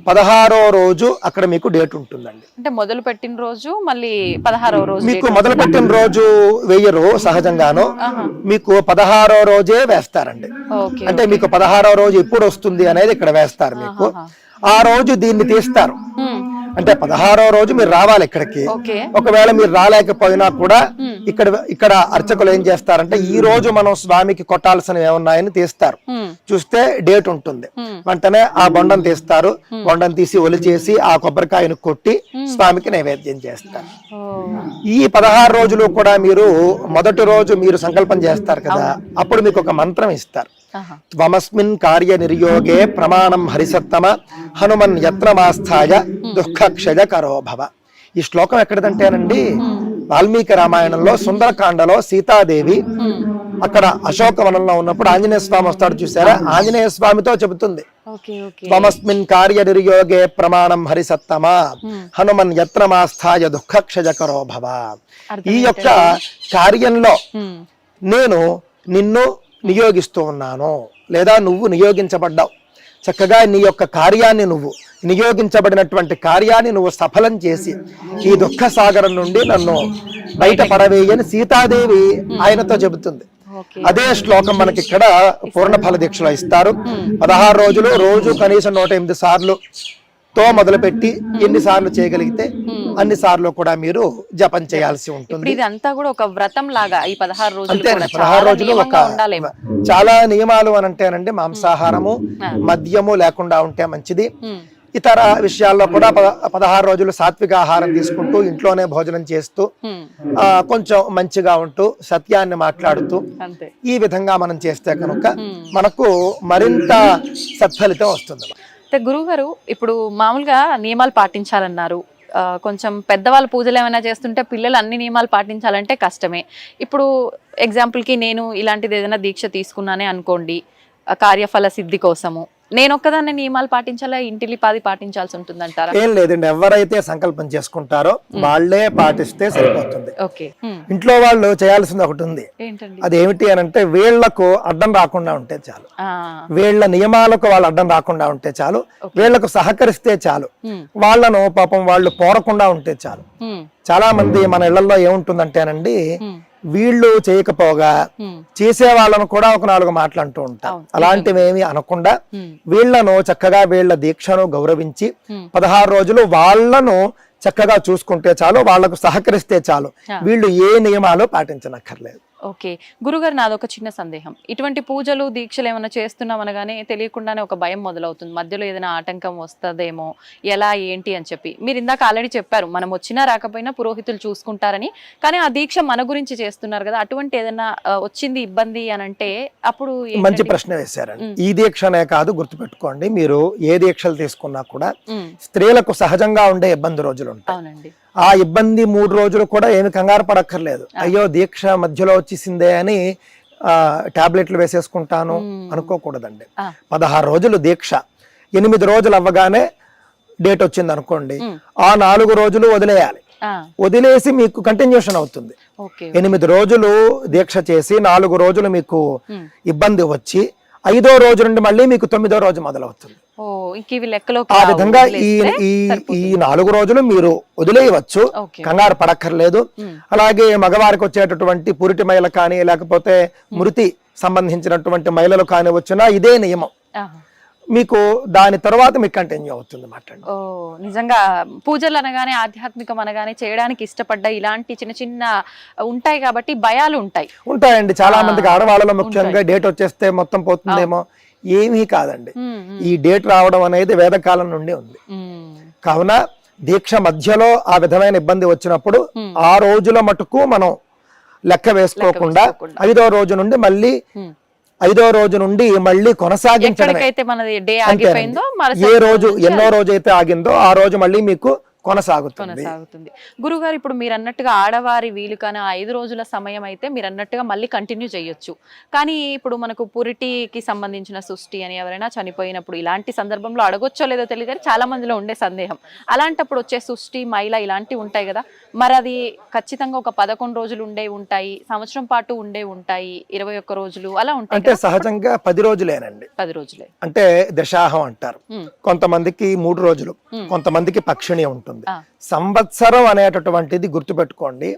16వ రోజు అక్కడ మీకు డేట్ ఉంటుందండి. అంటే మొదలు పెట్టిన రోజు మళ్ళీ 16వ రోజు మీకు మొదలు పెట్టిన రోజు వేయరు సహజంగాను, మీకు 16వ రోజే వేస్తారండి. ఓకే. అంటే మీకు 16వ రోజు ఎప్పుడు వస్తుంది అనేది ఇక్కడ వేస్తారు మీకు. ఆ రోజు దీన్ని తీస్తారు. అంటే 16వ రోజు మీరు రావాలి ఇక్కడికి. ఓకే. ఒకవేళ మీరు రాలేకపోయినా కూడా ఇక్కడ అర్చకులు ఏం చేస్తారంటే ఈ రోజు మనం స్వామికి కొట్టాల్సినవి ఏమున్నాయని తీస్తారు. చూస్తే డేట్ ఉంటుంది, వెంటనే ఆ బొండం తీస్తారు. బొండం తీసి ఒలిచేసి ఆ కొబ్బరికాయను కొట్టి స్వామికి నైవేద్యం చేస్తారు. ఈ 16 రోజులు కూడా మీరు మొదటి రోజు మీరు సంకల్పం చేస్తారు కదా, అప్పుడు మీకు ఒక మంత్రం ఇస్తారు. త్వమస్మిన్ కార్య నిర్యోగే ప్రమాణం హరిసత్తమ హనుమన్ యత్నమాస్థాయ దుఃఖక్షయ కరో భవ. ఈ శ్లోకం ఎక్కడిదంటేనండి వాల్మీకి రామాయణంలో సుందరకాండలో సీతాదేవి అక్కడ అశోకవనంలో ఉన్నప్పుడు ఆంజనేయ స్వామి వస్తాడు చూసారా, ఆంజనేయ స్వామితో చెబుతుంది త్వమస్మిన్ కార్య నిర్యోగే ప్రమాణం హరిసత్తమ హనుమన్ యత్నమాస్థాయ దుఃఖక్షయ కరో భవ. ఈ యొక్క కార్యంలో నేను నిన్ను నియోగిస్తూ ఉన్నాను, లేదా నువ్వు నియోగించబడ్డావు. చక్కగా నీ యొక్క కార్యాన్ని నువ్వు నియోగించబడినటువంటి కార్యాన్ని నువ్వు సఫలం చేసి ఈ దుఃఖ సాగరం నుండి నన్ను బయట పడవేయని సీతాదేవి ఆయనతో చెబుతుంది. అదే శ్లోకం మనకి ఇక్కడ పూర్ణ ఫల దీక్షలో ఇస్తారు. 16 రోజులు రోజు కనీసం 108 సార్లు తో మొదలుపెట్టి ఎన్నిసార్లు చేయగలిగితే అన్ని సార్లు కూడా మీరు జపం చేయాల్సి ఉంటుంది. ఇదంతా కూడా ఒక వ్రతం లాగా ఈ 16 రోజులు. అంతే, 16 రోజులు ఒక చాలా నియమాలు అని అంటేనండి, మాంసాహారము మద్యము లేకుండా ఉంటే మంచిది. ఇతర విషయాల్లో కూడా 16 రోజులు సాత్విక ఆహారం తీసుకుంటూ ఇంట్లోనే భోజనం చేస్తూ కొంచెం మంచిగా ఉంటూ సత్యాన్ని మాట్లాడుతూ ఈ విధంగా మనం చేస్తే కనుక మనకు మరింత సత్ఫలితం వస్తుంది. గురువు గారు, ఇప్పుడు మామూలుగా నియమాలు పాటించాలన్నారు. కొంచెం పెద్దవాళ్ళు పూజలు ఏమైనా చేస్తుంటే పిల్లలు అన్ని నియమాలు పాటించాలంటే కష్టమే. ఇప్పుడు ఎగ్జాంపుల్కి నేను ఇలాంటిది ఏదైనా దీక్ష తీసుకున్నానే అనుకోండి, కార్యఫల సిద్ధి కోసము, నేను ఒక్కదాన్ని నియమాలు పాటించాలా, ఇంటిలిపాది పాటించాల్సి ఉంటుందంటారా? ఏం లేదండి, ఎవరైతే సంకల్పం చేసుకుంటారో వాళ్ళే పాటిస్తే సరిపోతుంది. ఇంట్లో వాళ్ళు చేయాల్సింది ఒకటి ఉంది. అదేమిటి అని అంటే వీళ్లకు అడ్డం రాకుండా ఉంటే చాలు, వీళ్ళ నియమాలకు వాళ్ళు అడ్డం రాకుండా ఉంటే చాలు, వీళ్లకు సహకరిస్తే చాలు, వాళ్ళను పాపం వాళ్ళు పోరకుండా ఉంటే చాలు. చాలా మంది మన ఇళ్లలో ఏముంటుందంటేనండి, వీళ్ళు చేయకపోగా చేసే వాళ్ళను కూడా ఒక 4 మాటలు అంటూ ఉంటారు. అలాంటివి ఏమి అనకుండా వీళ్లను చక్కగా వీళ్ళ దీక్షను గౌరవించి 16 రోజులు వాళ్ళను చక్కగా చూసుకుంటే చాలు, వాళ్లకు సహకరిస్తే చాలు, వీళ్ళు ఏ నియమాలు పాటించనక్కర్లేదు. ఓకే గురుగారు, నాదొక చిన్న సందేహం. ఇటువంటి పూజలు దీక్షలు ఏమైనా చేస్తున్నాం అనగానే తెలియకుండానే ఒక భయం మొదలవుతుంది, మధ్యలో ఏదైనా ఆటంకం వస్తుందేమో, ఎలా ఏంటి అని చెప్పి. మీరు ఇందాక ఆల్రెడీ చెప్పారు మనం వచ్చినా రాకపోయినా పురోహితులు చూసుకుంటారని, కానీ ఆ దీక్ష మన గురించి చేస్తున్నారు కదా, అటువంటి ఏదైనా వచ్చింది ఇబ్బంది అని అంటే అప్పుడు? మంచి ప్రశ్న వేశారండి. ఈ దీక్షనే కాదు, గుర్తుపెట్టుకోండి, మీరు ఏ దీక్షలు తీసుకున్నా కూడా స్త్రీలకు సహజంగా ఉండే ఇబ్బంది రోజులు ఉంటాయి. ఆ ఇబ్బంది 3 రోజులు కూడా ఏమి కంగారు పడక్కర్లేదు. అయ్యో దీక్ష మధ్యలో వచ్చేసిందే అని టాబ్లెట్లు వేసేసుకుంటాను అనుకోకూడదండి. 16 రోజులు దీక్ష, 8 రోజులు అవ్వగానే డేట్ వచ్చింది అనుకోండి, ఆ 4 రోజులు వదిలేయాలి. వదిలేసి మీకు కంటిన్యూషన్ అవుతుంది. 8 రోజులు దీక్ష చేసి 4 రోజులు మీకు ఇబ్బంది వచ్చి 5వ రోజు నుండి మళ్ళీ మీకు 9వ రోజు మొదలవుతుంది. ఆ విధంగా ఈ 4 రోజులు మీరు వదిలేయవచ్చు, కంగారు పడక్కర్లేదు. అలాగే మగవారికి వచ్చేటటువంటి పురిటి మైల కానీ లేకపోతే మృతి సంబంధించినటువంటి మైలలు కానీ వచ్చినా ఇదే నియమం. మీకు దాని తర్వాత మీకు కంటిన్యూ అవుతుంది మాట. నిజంగా పూజలు అనగానే ఆధ్యాత్మికం అనగానే చేయడానికి ఇష్టపడ్డ ఇలాంటి చిన్న చిన్న ఉంటాయి కాబట్టి భయాలు ఉంటాయండి. చాలా మందికి ఆడవాళ్ళలో ముఖ్యంగా డేట్ వచ్చేస్తే మొత్తం పోతుందేమో, ఏమీ కాదండి. ఈ డేట్ రావడం అనేది వేదకాలం నుండి ఉంది. కావున దీక్ష మధ్యలో ఆ విధమైన ఇబ్బంది వచ్చినప్పుడు ఆ రోజుల మటుకు మనం లెక్క వేసుకోకుండా 5వ రోజు నుండి మళ్ళీ 5వ రోజు నుండి మళ్ళీ కొనసాగించడం. ఏ రోజు ఎన్నో రోజు అయితే ఆగిందో ఆ రోజు మళ్ళీ మీకు కొనసాగుతుంది. గురుగారు, ఇప్పుడు మీరు అన్నట్టుగా ఆడవారి వీలు కానీ 5 రోజుల సమయం అయితే మీరు అన్నట్టుగా మళ్ళీ కంటిన్యూ చేయొచ్చు. కానీ ఇప్పుడు మనకు పురిటికి సంబంధించిన సృష్టి అని ఎవరైనా చనిపోయినప్పుడు ఇలాంటి సందర్భంలో అడగొచ్చో లేదో తెలియదు కానీ చాలా మందిలో ఉండే సందేహం, అలాంటప్పుడు వచ్చే సృష్టి మైల ఇలాంటివి ఉంటాయి కదా, మరి అది ఖచ్చితంగా ఒక 11 రోజులు ఉండే ఉంటాయి, సంవత్సరం పాటు ఉండే ఉంటాయి, 21 రోజులు అలా ఉంటాయి. అంటే సహజంగా 10 రోజులేనండి. 10 రోజులే అంటే దశాహం అంటారు. కొంతమందికి 3 రోజులు, కొంతమందికి పక్షిణి ఉంటుంది. సంవత్సరం అనేటటువంటిది గుర్తుపెట్టుకోండి.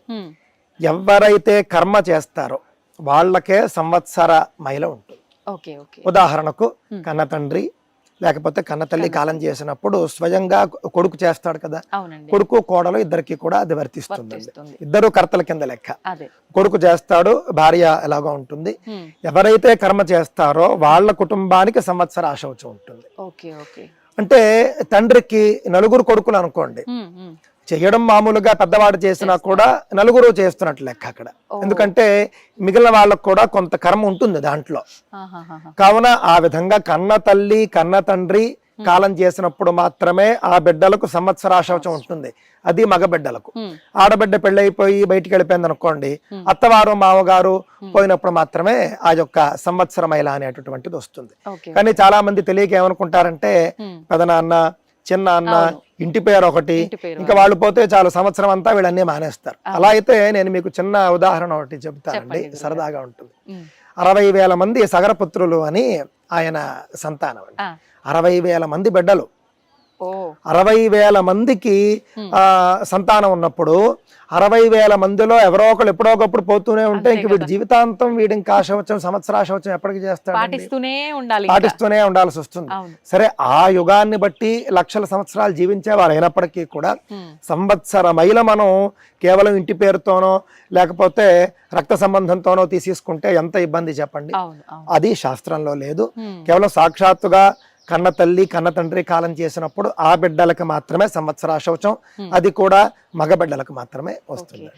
ఎవరైతే కర్మ చేస్తారో వాళ్ళకే సంవత్సర మైల ఉంటుంది. ఉదాహరణకు కన్న తండ్రి లేకపోతే కన్న తల్లి కాలం చేసినప్పుడు స్వయంగా కొడుకు చేస్తాడు కదా, కొడుకు కోడలు ఇద్దరికి కూడా అది వర్తిస్తుంది. ఇద్దరు కర్తల కింద లెక్క. కొడుకు చేస్తాడు, భార్య ఎలాగో ఉంటుంది. ఎవరైతే కర్మ చేస్తారో వాళ్ళ కుటుంబానికి సంవత్సర ఆశౌచం ఉంటుంది. అంటే తండ్రికి 4 కొడుకులు అనుకోండి, చెయ్యడం మామూలుగా పెద్దవాడు చేసినా కూడా 4 చేస్తున్నట్లు లెక్క అక్కడ. ఎందుకంటే మిగిలిన వాళ్ళకు కూడా కొంత కర్మ ఉంటుంది దాంట్లో. కావున ఆ విధంగా కన్న తల్లి కన్న తండ్రి కాలం చేసినప్పుడు మాత్రమే ఆ బిడ్డలకు సంవత్సరాశౌచం ఉంటుంది. అది మగ బిడ్డలకు. ఆడబిడ్డ పెళ్ళైపోయి బయటికి వెళ్ళిపోయింది అనుకోండి, అత్తవారు మామగారు పోయినప్పుడు మాత్రమే ఆ యొక్క సంవత్సర మైల అనేటటువంటిది వస్తుంది. కానీ చాలా మంది తెలియక ఏమనుకుంటారంటే పెదనాన్న చిన్న అన్న ఇంటి పేరు ఒకటి, ఇంకా వాళ్ళు పోతే చాలు సంవత్సరం అంతా వీళ్ళన్నీ మానేస్తారు. అలా అయితే నేను మీకు చిన్న ఉదాహరణ ఒకటి చెప్తానండి, సరదాగా ఉంటుంది. 60,000 మంది సగరపుత్రులు అని ఆయన సంతానం అండి. 60,000 మంది బిడ్డలు, 60,000 మందికి సంతానం ఉన్నప్పుడు 60,000 మందిలో ఎవరో ఒకరు ఎప్పుడో ఒకప్పుడు పోతూనే ఉంటే ఇంక వీడి జీవితాంతం వీడి ఇంకా ఆశవచం సంవత్సరాశవచం ఎప్పటికి చేస్తాడు, పాటిస్తూనే ఉండాల్సి వస్తుంది. సరే, ఆ యుగాన్ని బట్టి లక్షల సంవత్సరాలు జీవించే వారు అయినప్పటికీ కూడా సంవత్సర మైల మనం కేవలం ఇంటి పేరుతోనో లేకపోతే రక్త సంబంధంతోనో తీసేసుకుంటే ఎంత ఇబ్బంది చెప్పండి. అది శాస్త్రంలో లేదు. కేవలం సాక్షాత్తుగా కన్న తల్లి కన్న తండ్రి కాలం చేసినప్పుడు ఆ బిడ్డలకు మాత్రమే సంవత్సరాశౌచం, అది కూడా మగ బిడ్డలకు మాత్రమే వస్తుంది.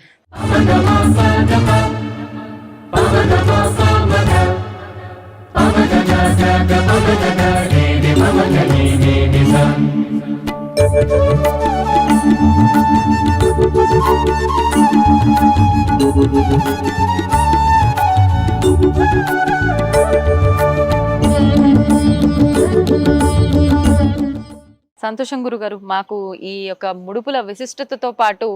సంతోషం గురుగారు, మాకు ఈ యొక్క ముడుపుల విశిష్టతతో పాటు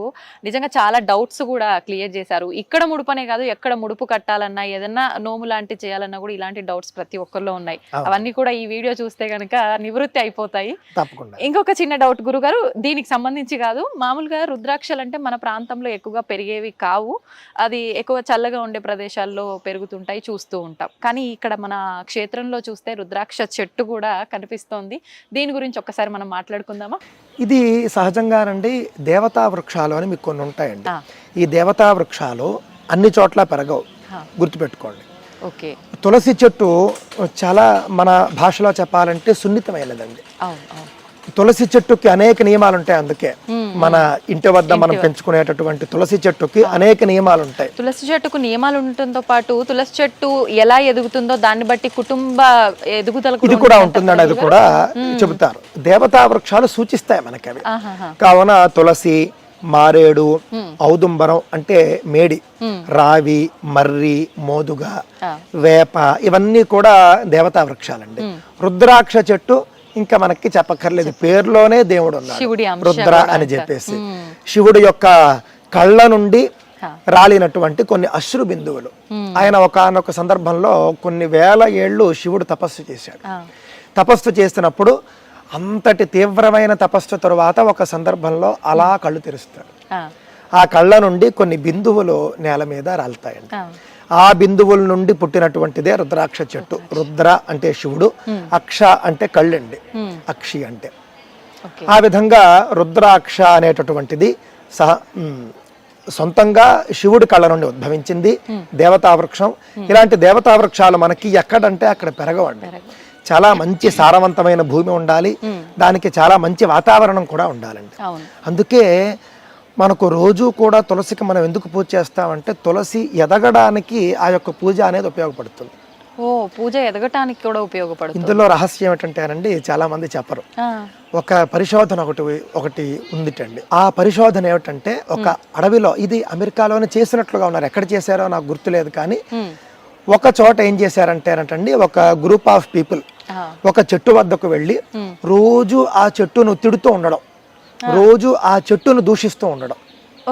నిజంగా చాలా డౌట్స్ కూడా క్లియర్ చేశారు. ఇక్కడ ముడుపనే కాదు, ఎక్కడ ముడుపు కట్టాలన్నా ఏదన్నా నోము లాంటి చేయాలన్నా కూడా ఇలాంటి డౌట్స్ ప్రతి ఒక్కరిలో ఉన్నాయి. అవన్నీ కూడా ఈ వీడియో చూస్తే కనుక నివృత్తి అయిపోతాయి. ఇంకొక చిన్న డౌట్ గురుగారు, దీనికి సంబంధించి కాదు, మామూలుగా రుద్రాక్షలు అంటే మన ప్రాంతంలో ఎక్కువగా పెరిగేవి కావు, అది ఎక్కువ చల్లగా ఉండే ప్రదేశాల్లో పెరుగుతుంటాయి, చూస్తూ ఉంటాం. కానీ ఇక్కడ మన క్షేత్రంలో చూస్తే రుద్రాక్ష చెట్టు కూడా కనిపిస్తోంది. దీని గురించి ఒక్కసారి మనం మాట్లాడుకుందామా? ఇది సహజంగానండి దేవతా వృక్షాలు అని మీకు కొన్ని ఉంటాయండి. ఈ దేవతా వృక్షాలు అన్ని చోట్ల పెరగవు, గుర్తుపెట్టుకోండి. తులసి చెట్టు చాలా మన భాషలో చెప్పాలంటే సున్నితమైనదండి. తులసి చెట్టుకి అనేక నియమాలు ఉంటాయి. అందుకే మన ఇంటి వద్ద మనం పెంచుకునేటటువంటి తులసి చెట్టుకి అనేక నియమాలు ఉంటాయి. తులసి చెట్టుకు నియమాలు ఉండటంతో పాటు తులసి చెట్టు ఎలా ఎదుగుతుందో దాన్ని బట్టి కుటుంబ ఎదుగుదల ఇది కూడా ఉంటుందండి. అది కూడా చెబుతారు. దేవతా వృక్షాలు సూచిస్తాయి మనకి అవి. కావున తులసి, మారేడు, ఔదుంబరం అంటే మేడి, రావి, మర్రి, మోదుగ, వేప ఇవన్నీ కూడా దేవతా వృక్షాలండి. రుద్రాక్ష చెట్టు ఇంకా మనకి చెప్పక్కర్లేదు, పేరులోనే దేవుడు ఉన్నాడు రుద్ర అని చెప్పేసి. శివుడి యొక్క కళ్ళ నుండి రాలినటువంటి కొన్ని అశ్రు బిందువులు. ఆయన ఒకానొక సందర్భంలో కొన్ని వేల ఏళ్ళు శివుడు తపస్సు చేశాడు. తపస్సు చేసినప్పుడు అంతటి తీవ్రమైన తపస్సు తరువాత ఒక సందర్భంలో అలా కళ్ళు తెరుస్తాడు. ఆ కళ్ళ నుండి కొన్ని బిందువులు నేల మీద రాలుతాయండి. ఆ బిందువుల నుండి పుట్టినటువంటిదే రుద్రాక్ష చెట్టు. రుద్ర అంటే శివుడు, అక్ష అంటే కళ్ళండి, అక్షి అంటే. ఆ విధంగా రుద్రాక్ష అనేటటువంటిది సొంతంగా శివుడి కళ్ళ నుండి ఉద్భవించింది దేవతా వృక్షం. ఇలాంటి దేవతా వృక్షాలు మనకి ఎక్కడంటే అక్కడ పెరగవండి. చాలా మంచి సారవంతమైన భూమి ఉండాలి, దానికి చాలా మంచి వాతావరణం కూడా ఉండాలండి. అవును. అందుకే మనకు రోజు కూడా తులసికి మనం ఎందుకు పూజ చేస్తామంటే తులసి ఎదగడానికి ఆ యొక్క పూజ అనేది ఉపయోగపడుతుంది. ఓ, పూజ ఎదగటానికి కూడా ఉపయోగపడుతుంది. ఇందులో రహస్యం ఏమిటంటేనండి, చాలా మంది చెప్పరు. ఒక పరిశోధన ఒకటి ఉందిటండి. ఆ పరిశోధన ఏమిటంటే, ఒక అడవిలో, ఇది అమెరికాలోనే చేసినట్లుగా ఉన్నారు, ఎక్కడ చేశారో నాకు గుర్తులేదు, కానీ ఒక చోట ఏం చేశారంటేనంటండి, ఒక గ్రూప్ ఆఫ్ పీపుల్ ఒక చెట్టు వద్దకు వెళ్ళి రోజు ఆ చెట్టును తిడుతూ ఉండడం, రోజు ఆ చెట్టును దూషిస్తూ ఉండడం,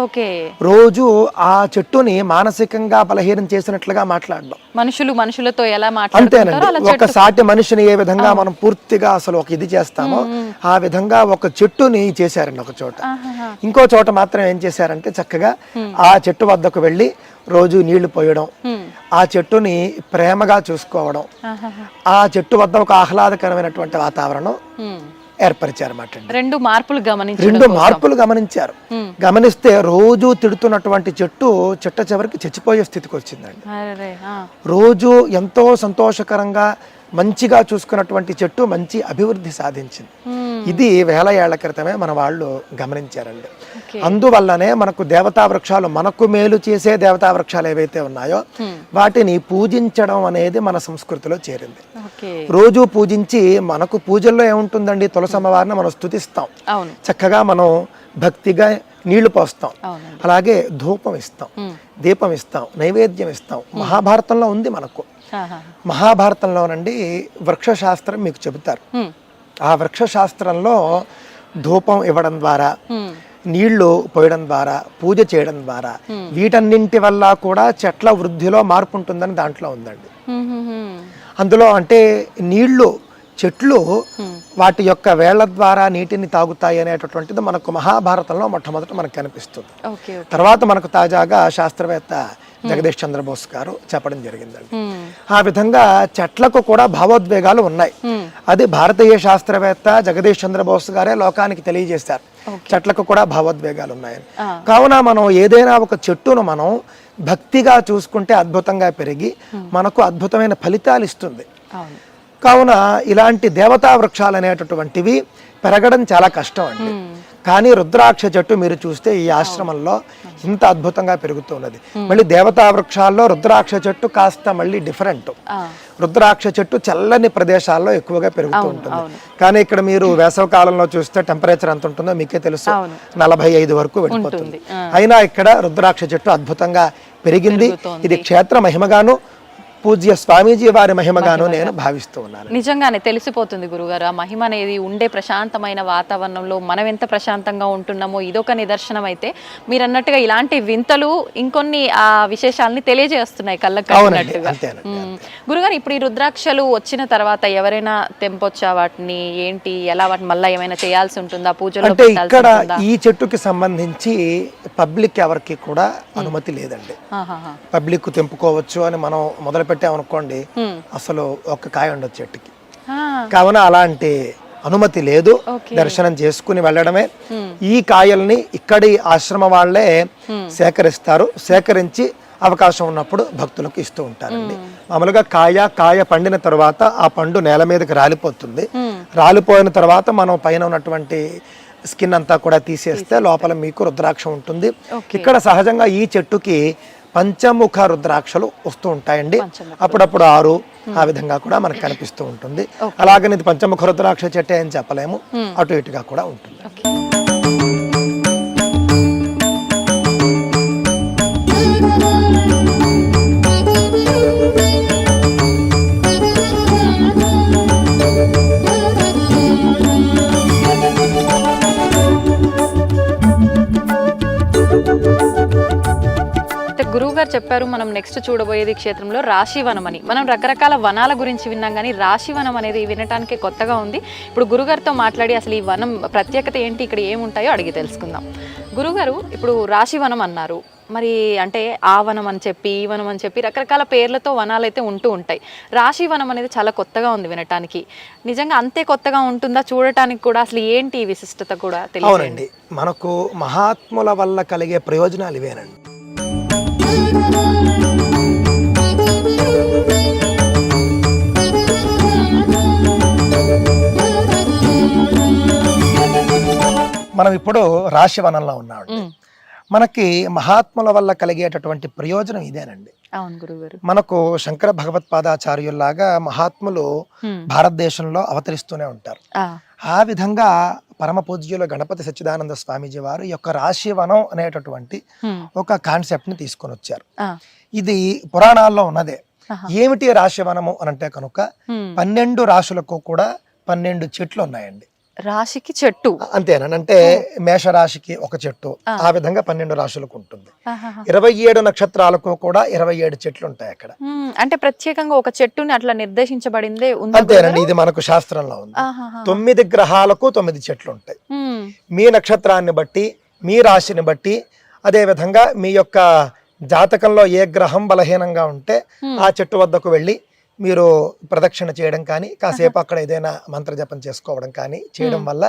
ఓకే, రోజు ఆ చెట్టుని మానసికంగా బలహీనం చేసినట్లుగా మాట్లాడడం. మనుషులతో ఎలా మాట్లాడుతారో అంతేనండి. ఒక సాటి మనిషిని ఏ విధంగా మనం పూర్తిగా అసలు ఒక ఇది చేస్తామో ఆ విధంగా ఒక చెట్టుని చేశారండి ఒక చోట. ఇంకో చోట మాత్రం ఏం చేశారంటే, చక్కగా ఆ చెట్టు వద్దకు వెళ్ళి రోజు నీళ్లు పోయడం, ఆ చెట్టుని ప్రేమగా చూసుకోవడం, ఆ చెట్టు వద్ద ఒక ఆహ్లాదకరమైనటువంటి వాతావరణం ఏర్పరిచారన్నమాట. రెండు మార్పులు గమనించారు. గమనిస్తే రోజు తిడుతున్నటువంటి చెట్టు చిట్ట చివరికి చచ్చిపోయే స్థితికి వచ్చిందండి. రోజు ఎంతో సంతోషకరంగా మంచిగా చూసుకున్నటువంటి చెట్టు మంచి అభివృద్ధి సాధించింది. ఇది వేల ఏళ్ల క్రితమే మన వాళ్ళు గమనించారండి. అందువల్లనే మనకు దేవతా వృక్షాలు, మనకు మేలు చేసే దేవతా వృక్షాలు ఏవైతే ఉన్నాయో వాటిని పూజించడం అనేది మన సంస్కృతిలో చేరింది. రోజు పూజించి, మనకు పూజల్లో ఏముంటుందండి, తులసమ్మవారిని మనం స్తుతిస్తాం, చక్కగా మనం భక్తిగా నీళ్లు పోస్తాం, అలాగే ధూపం ఇస్తాం, దీపం ఇస్తాం, నైవేద్యం ఇస్తాం. మహాభారతంలో ఉంది మనకు. మహాభారతంలోనండి వృక్షశాస్త్రం మీకు చెబుతారు. ఆ వృక్షశాస్త్రంలో ధూపం ఇవ్వడం ద్వారా, నీళ్లు పోయడం ద్వారా, పూజ చేయడం ద్వారా, వీటన్నింటి వల్ల కూడా చెట్ల వృద్ధిలో మార్పు ఉంటుందని దాంట్లో ఉందండి. అందులో అంటే నీళ్లు, చెట్లు వాటి యొక్క వేళ్ల ద్వారా నీటిని తాగుతాయి అనేటటువంటిది మనకు మహాభారతంలో మొట్టమొదట మనకు కనిపిస్తుంది. తర్వాత మనకు తాజాగా శాస్త్రవేత్త జగదీష్ చంద్రబోస్ గారు చెప్పడం జరిగిందండి. ఆ విధంగా చెట్లకు కూడా భావోద్వేగాలు ఉన్నాయి. అది భారతీయ శాస్త్రవేత్త జగదీష్ చంద్రబోస్ గారే లోకానికి తెలియజేశారు, చెట్లకు కూడా భావోద్వేగాలు ఉన్నాయని. కావున మనం ఏదైనా ఒక చెట్టును మనం భక్తిగా చూసుకుంటే అద్భుతంగా పెరిగి మనకు అద్భుతమైన ఫలితాలు ఇస్తుంది. కావున ఇలాంటి దేవతా వృక్షాలు అనేటటువంటివి పెరగడం చాలా కష్టం అండి. కానీ రుద్రాక్ష చెట్టు మీరు చూస్తే ఈ ఆశ్రమంలో ఇంత అద్భుతంగా పెరుగుతున్నది. మళ్ళీ దేవతా వృక్షాల్లో రుద్రాక్ష చెట్టు కాస్త మళ్ళీ డిఫరెంట్. రుద్రాక్ష చెట్టు చల్లని ప్రదేశాల్లో ఎక్కువగా పెరుగుతూ ఉంటుంది. కానీ ఇక్కడ మీరు వేసవి కాలంలో చూస్తే టెంపరేచర్ ఎంత ఉంటుందో మీకే తెలుసు, 45 వరకు వెళ్ళిపోతుంది. అయినా ఇక్కడ రుద్రాక్ష చెట్టు అద్భుతంగా పెరిగింది. ఇది క్షేత్ర మహిమగాను, పూజ్య స్వామీజీ వారి మహిమగాను నేను భావిస్తూ ఉన్నాను. నిజంగానే తెలిసిపోతుంది గురుగారు, ఆ మహిమ అనేది ఉండే ప్రశాంతమైన వాతావరణంలో మనం ఎంత ప్రశాంతంగా ఉంటున్నామో ఇదొక నిదర్శనం. అయితే మీరు అన్నట్టుగా ఇలాంటి వింతలు ఇంకొన్ని ఆ విశేషాలని తెలియజేస్తున్నాయి కళ్ళకు కట్టినట్టుగా. గురుగారు, ఇప్పుడు ఈ రుద్రాక్షలు వచ్చిన తర్వాత ఎవరైనా తెంపొచ్చా వాటిని, ఏంటి, ఎలా వాటిని మళ్ళీ ఏమైనా చేయాల్సి ఉంటుందా, పూజలో? అంటే ఇక్కడ ఈ చెట్టుకి సంబంధించి పబ్లిక్ ఎవరికి కూడా అనుమతి లేదండి. పబ్లిక్ తెంపుకోవచ్చు అని మనం మొదలు పెట్టామనుకోండి, అసలు ఒక్క కాయ ఉండదు చెట్టుకి. కావున అలాంటి అనుమతి లేదు, దర్శనం చేసుకుని వెళ్ళడమే. ఈ కాయల్ని ఇక్కడి ఆశ్రమ వాళ్ళే సేకరిస్తారు, సేకరించి అవకాశం ఉన్నప్పుడు భక్తులకు ఇస్తూ ఉంటారండి. మామూలుగా కాయ పండిన తర్వాత ఆ పండు నేల మీదకి రాలిపోతుంది. రాలిపోయిన తర్వాత మనం పైన ఉన్నటువంటి స్కిన్ అంతా కూడా తీసేస్తే లోపల మీకు రుద్రాక్ష ఉంటుంది. ఇక్కడ సహజంగా ఈ చెట్టుకి పంచముఖ రుద్రాక్షలు వస్తూ ఉంటాయండి, అప్పుడప్పుడు 6 ఆ విధంగా కూడా మనకు కనిపిస్తూ ఉంటుంది. అలాగని ఇది పంచముఖ రుద్రాక్ష చెట్టే అని చెప్పలేము, అటు ఇటుగా కూడా ఉంటుంది. గురువు గారు చెప్పారు మనం నెక్స్ట్ చూడబోయేది క్షేత్రంలో రాశివనం అని. మనం రకరకాల వనాల గురించి విన్నాం, కానీ రాశివనం అనేది వినటానికి కొత్తగా ఉంది. ఇప్పుడు గురుగారితో మాట్లాడి అసలు ఈ వనం ప్రత్యేకత ఏంటి, ఇక్కడ ఏముంటాయో అడిగి తెలుసుకుందాం. గురుగారు, ఇప్పుడు రాశివనం అన్నారు, మరి అంటే ఆ వనం అని చెప్పి, ఈ వనం అని చెప్పి రకరకాల పేర్లతో వనాలు అయితే ఉంటూ ఉంటాయి. రాశివనం అనేది చాలా కొత్తగా ఉంది వినటానికి. నిజంగా అంతే కొత్తగా ఉంటుందా చూడటానికి కూడా? అసలు ఏంటి విశిష్టత కూడా తెలియదండి. మనకు మహాత్ముల వల్ల కలిగే ప్రయోజనాలు ఇవేనండి. మనం ఇప్పుడు రాశి వనంలో ఉన్నామండి. మనకి మహాత్ముల వల్ల కలిగేటటువంటి ప్రయోజనం ఇదేనండి. అవును గురుగారు. మనకు శంకర భగవత్పాదాచార్యుల్లాగా మహాత్ములు భారతదేశంలో అవతరిస్తూనే ఉంటారు. ఆ విధంగా పరమ పూజ్యుల గణపతి సచ్చిదానంద స్వామీజీ వారు ఈ యొక్క రాశివనం అనేటటువంటి ఒక కాన్సెప్ట్ ని తీసుకొని వచ్చారు. ఇది పురాణాల్లో ఉన్నదే. ఏమిటి రాశివనము అని అంటే కనుక 12 రాశులకు కూడా 12 చెట్లు ఉన్నాయండి. రాశికి చెట్టు అంతేనంటే మేషరాశికి ఒక చెట్టు, ఆ విధంగా 12 రాశులకు ఉంటుంది. 27 నక్షత్రాలకు కూడా 27 చెట్లు ఉంటాయి అక్కడ. అంటే ప్రత్యేకంగా ఒక చెట్టుని అట్లా నిర్దేశించబడిందే ఉంది. అంతేనండి, ఇది మనకు శాస్త్రంలో ఉంది. 9 గ్రహాలకు 9 చెట్లు ఉంటాయి. మీ నక్షత్రాన్ని బట్టి, మీ రాశిని బట్టి, అదే విధంగా మీ యొక్క జాతకంలో ఏ గ్రహం బలహీనంగా ఉంటే ఆ చెట్టు వద్దకు వెళ్ళి మీరు ప్రదక్షిణ చేయడం కానీ, కాసేపు అక్కడ ఏదైనా మంత్రజపం చేసుకోవడం కానీ చేయడం వల్ల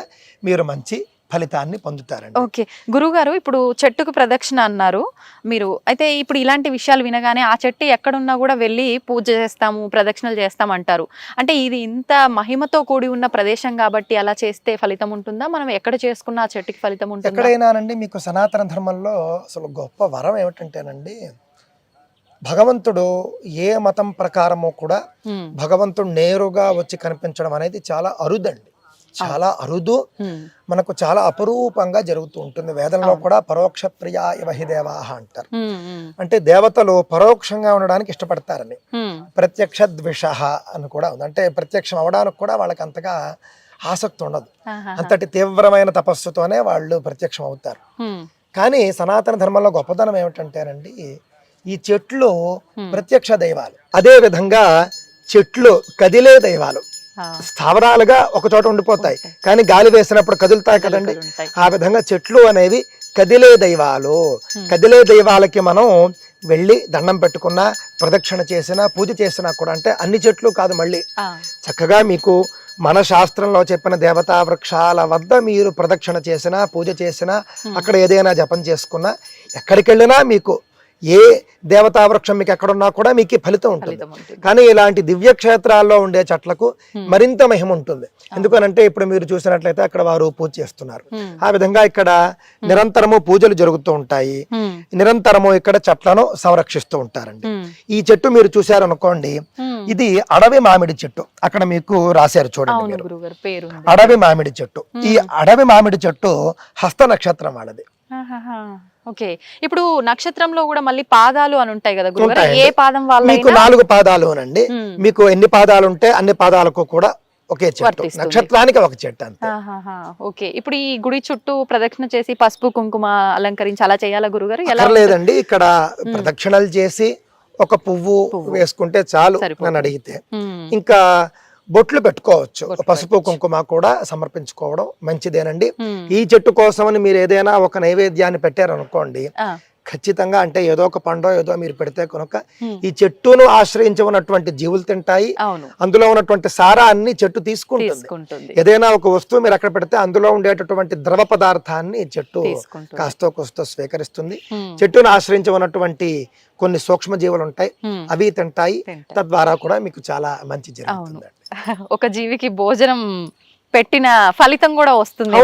మీరు మంచి ఫలితాన్ని పొందుతారండి. ఓకే గురుగారు, ఇప్పుడు చెట్టుకు ప్రదక్షిణ అన్నారు మీరు. అయితే ఇప్పుడు ఇలాంటి విషయాలు వినగానే ఆ చెట్టు ఎక్కడున్నా కూడా వెళ్ళి పూజ చేస్తాము, ప్రదక్షిణలు చేస్తాం అంటారు. అంటే ఇది ఇంత మహిమతో కూడి ఉన్న ప్రదేశం కాబట్టి అలా చేస్తే ఫలితం ఉంటుందా? మనం ఎక్కడ చేసుకున్న ఆ చెట్టుకి ఫలితం ఉంటుందా? ఎక్కడైనానండి, మీకు సనాతన ధర్మంలో అసలు గొప్ప వరం ఏమిటంటేనండి, భగవంతుడు ఏ మతం ప్రకారమో కూడా భగవంతుడు నేరుగా వచ్చి కనిపించడం అనేది చాలా అరుదండి, చాలా అరుదు. మనకు చాలా అపరూపంగా జరుగుతూ ఉంటుంది. వేదంలో కూడా పరోక్ష ప్రియా ఇవహి దేవాహ అంటారు. అంటే దేవతలు పరోక్షంగా ఉండడానికి ఇష్టపడతారని. ప్రత్యక్ష ద్విష అని కూడా ఉంది. అంటే ప్రత్యక్షం అవడానికి కూడా వాళ్ళకి అంతగా ఆసక్తి ఉండదు. అంతటి తీవ్రమైన తపస్సుతోనే వాళ్ళు ప్రత్యక్షం అవుతారు. కానీ సనాతన ధర్మంలో గొప్పదనం ఏమిటంటేనండి, ఈ చెట్లు ప్రత్యక్ష దైవాలు, అదే విధంగా చెట్లు కదిలే దైవాలు. స్థావరాలుగా ఒక చోట ఉండిపోతాయి కానీ గాలి వేసినప్పుడు కదులుతాయి కదండి. ఆ విధంగా చెట్లు అనేవి కదిలే దైవాలు. కదిలే దైవాలకి మనం వెళ్ళి దండం పెట్టుకున్నా, ప్రదక్షిణ చేసినా, పూజ చేసినా కూడా, అంటే అన్ని చెట్లు కాదు, మళ్ళీ చక్కగా మీకు మన శాస్త్రంలో చెప్పిన దేవతా వృక్షాల వద్ద మీరు ప్రదక్షిణ చేసినా, పూజ చేసినా, అక్కడ ఏదైనా జపం చేసుకున్నా, ఎక్కడికి వెళ్ళినా మీకు ఏ దేవతా వృక్షం మీకు ఎక్కడున్నా కూడా మీకు ఫలితం ఉంటుంది. కానీ ఇలాంటి దివ్య క్షేత్రాల్లో ఉండే చెట్లకు మరింత మహిమ ఉంటుంది. ఎందుకనంటే ఇప్పుడు మీరు చూసినట్లయితే అక్కడ వారు పూజ చేస్తున్నారు. ఆ విధంగా ఇక్కడ నిరంతరము పూజలు జరుగుతూ ఉంటాయి. నిరంతరము ఇక్కడ చెట్లను సంరక్షిస్తూ ఉంటారండి. ఈ చెట్టు మీరు చూశారనుకోండి, ఇది అడవి మామిడి చెట్టు. అక్కడ మీకు రాశారు చూడండి మీరు, అడవి మామిడి చెట్టు. ఈ అడవి మామిడి చెట్టు హస్త నక్షత్రం వాళ్ళది. ఓకే, ఇప్పుడు నక్షత్రంలో కూడా మళ్ళీ పాదాలు అని ఉంటాయి కదా గురుగారు, ఏ పాదం వాళ్ళ? మీకు 4 పాదాలు అనండి. మీకు ఎన్ని పాదాలు ఉంటే అన్ని పాదాలకు కూడా ఒకే చెట్టు, నక్షత్రానికి ఒక చెట్టు అంతే. ఓకే, ఇప్పుడు ఈ గుడి చుట్టూ ప్రదక్షిణ చేసి పసుపు కుంకుమ అలంకరించి అలా చేయాలా గురుగారు? ఎలా లేదండి, ఇక్కడ ప్రదక్షిణలు చేసి ఒక పువ్వు వేసుకుంటే చాలు నన్ను అడిగితే. ఇంకా బొట్లు పెట్టుకోవచ్చు, పసుపు కుంకుమ కూడా సమర్పించుకోవడం మంచిదేనండి. ఈ చెట్టు కోసమని మీరు ఏదైనా ఒక నైవేద్యాన్ని పెట్టారనుకోండి, ఖచ్చితంగా అంటే ఏదో ఒక పండో ఏదో మీరు పెడితే కనుక ఈ చెట్టును ఆశ్రయించి ఉన్నటువంటి జీవులు తింటాయి. అందులో ఉన్నటువంటి సారాన్ని చెట్టు తీసుకుంటుంది. ఏదైనా ఒక వస్తువు మీరు అక్కడ పెడితే అందులో ఉండేటటువంటి ద్రవ పదార్థాన్ని చెట్టు కాస్తో కోస్తో స్వీకరిస్తుంది. చెట్టును ఆశ్రయించి ఉన్నటువంటి కొన్ని సూక్ష్మ జీవులు ఉంటాయి, అవి తింటాయి. తద్వారా కూడా మీకు చాలా మంచి జరుగుతుంది. ఒక జీవికి భోజనం పెట్టిన ఫలితం కూడా వస్తుంది.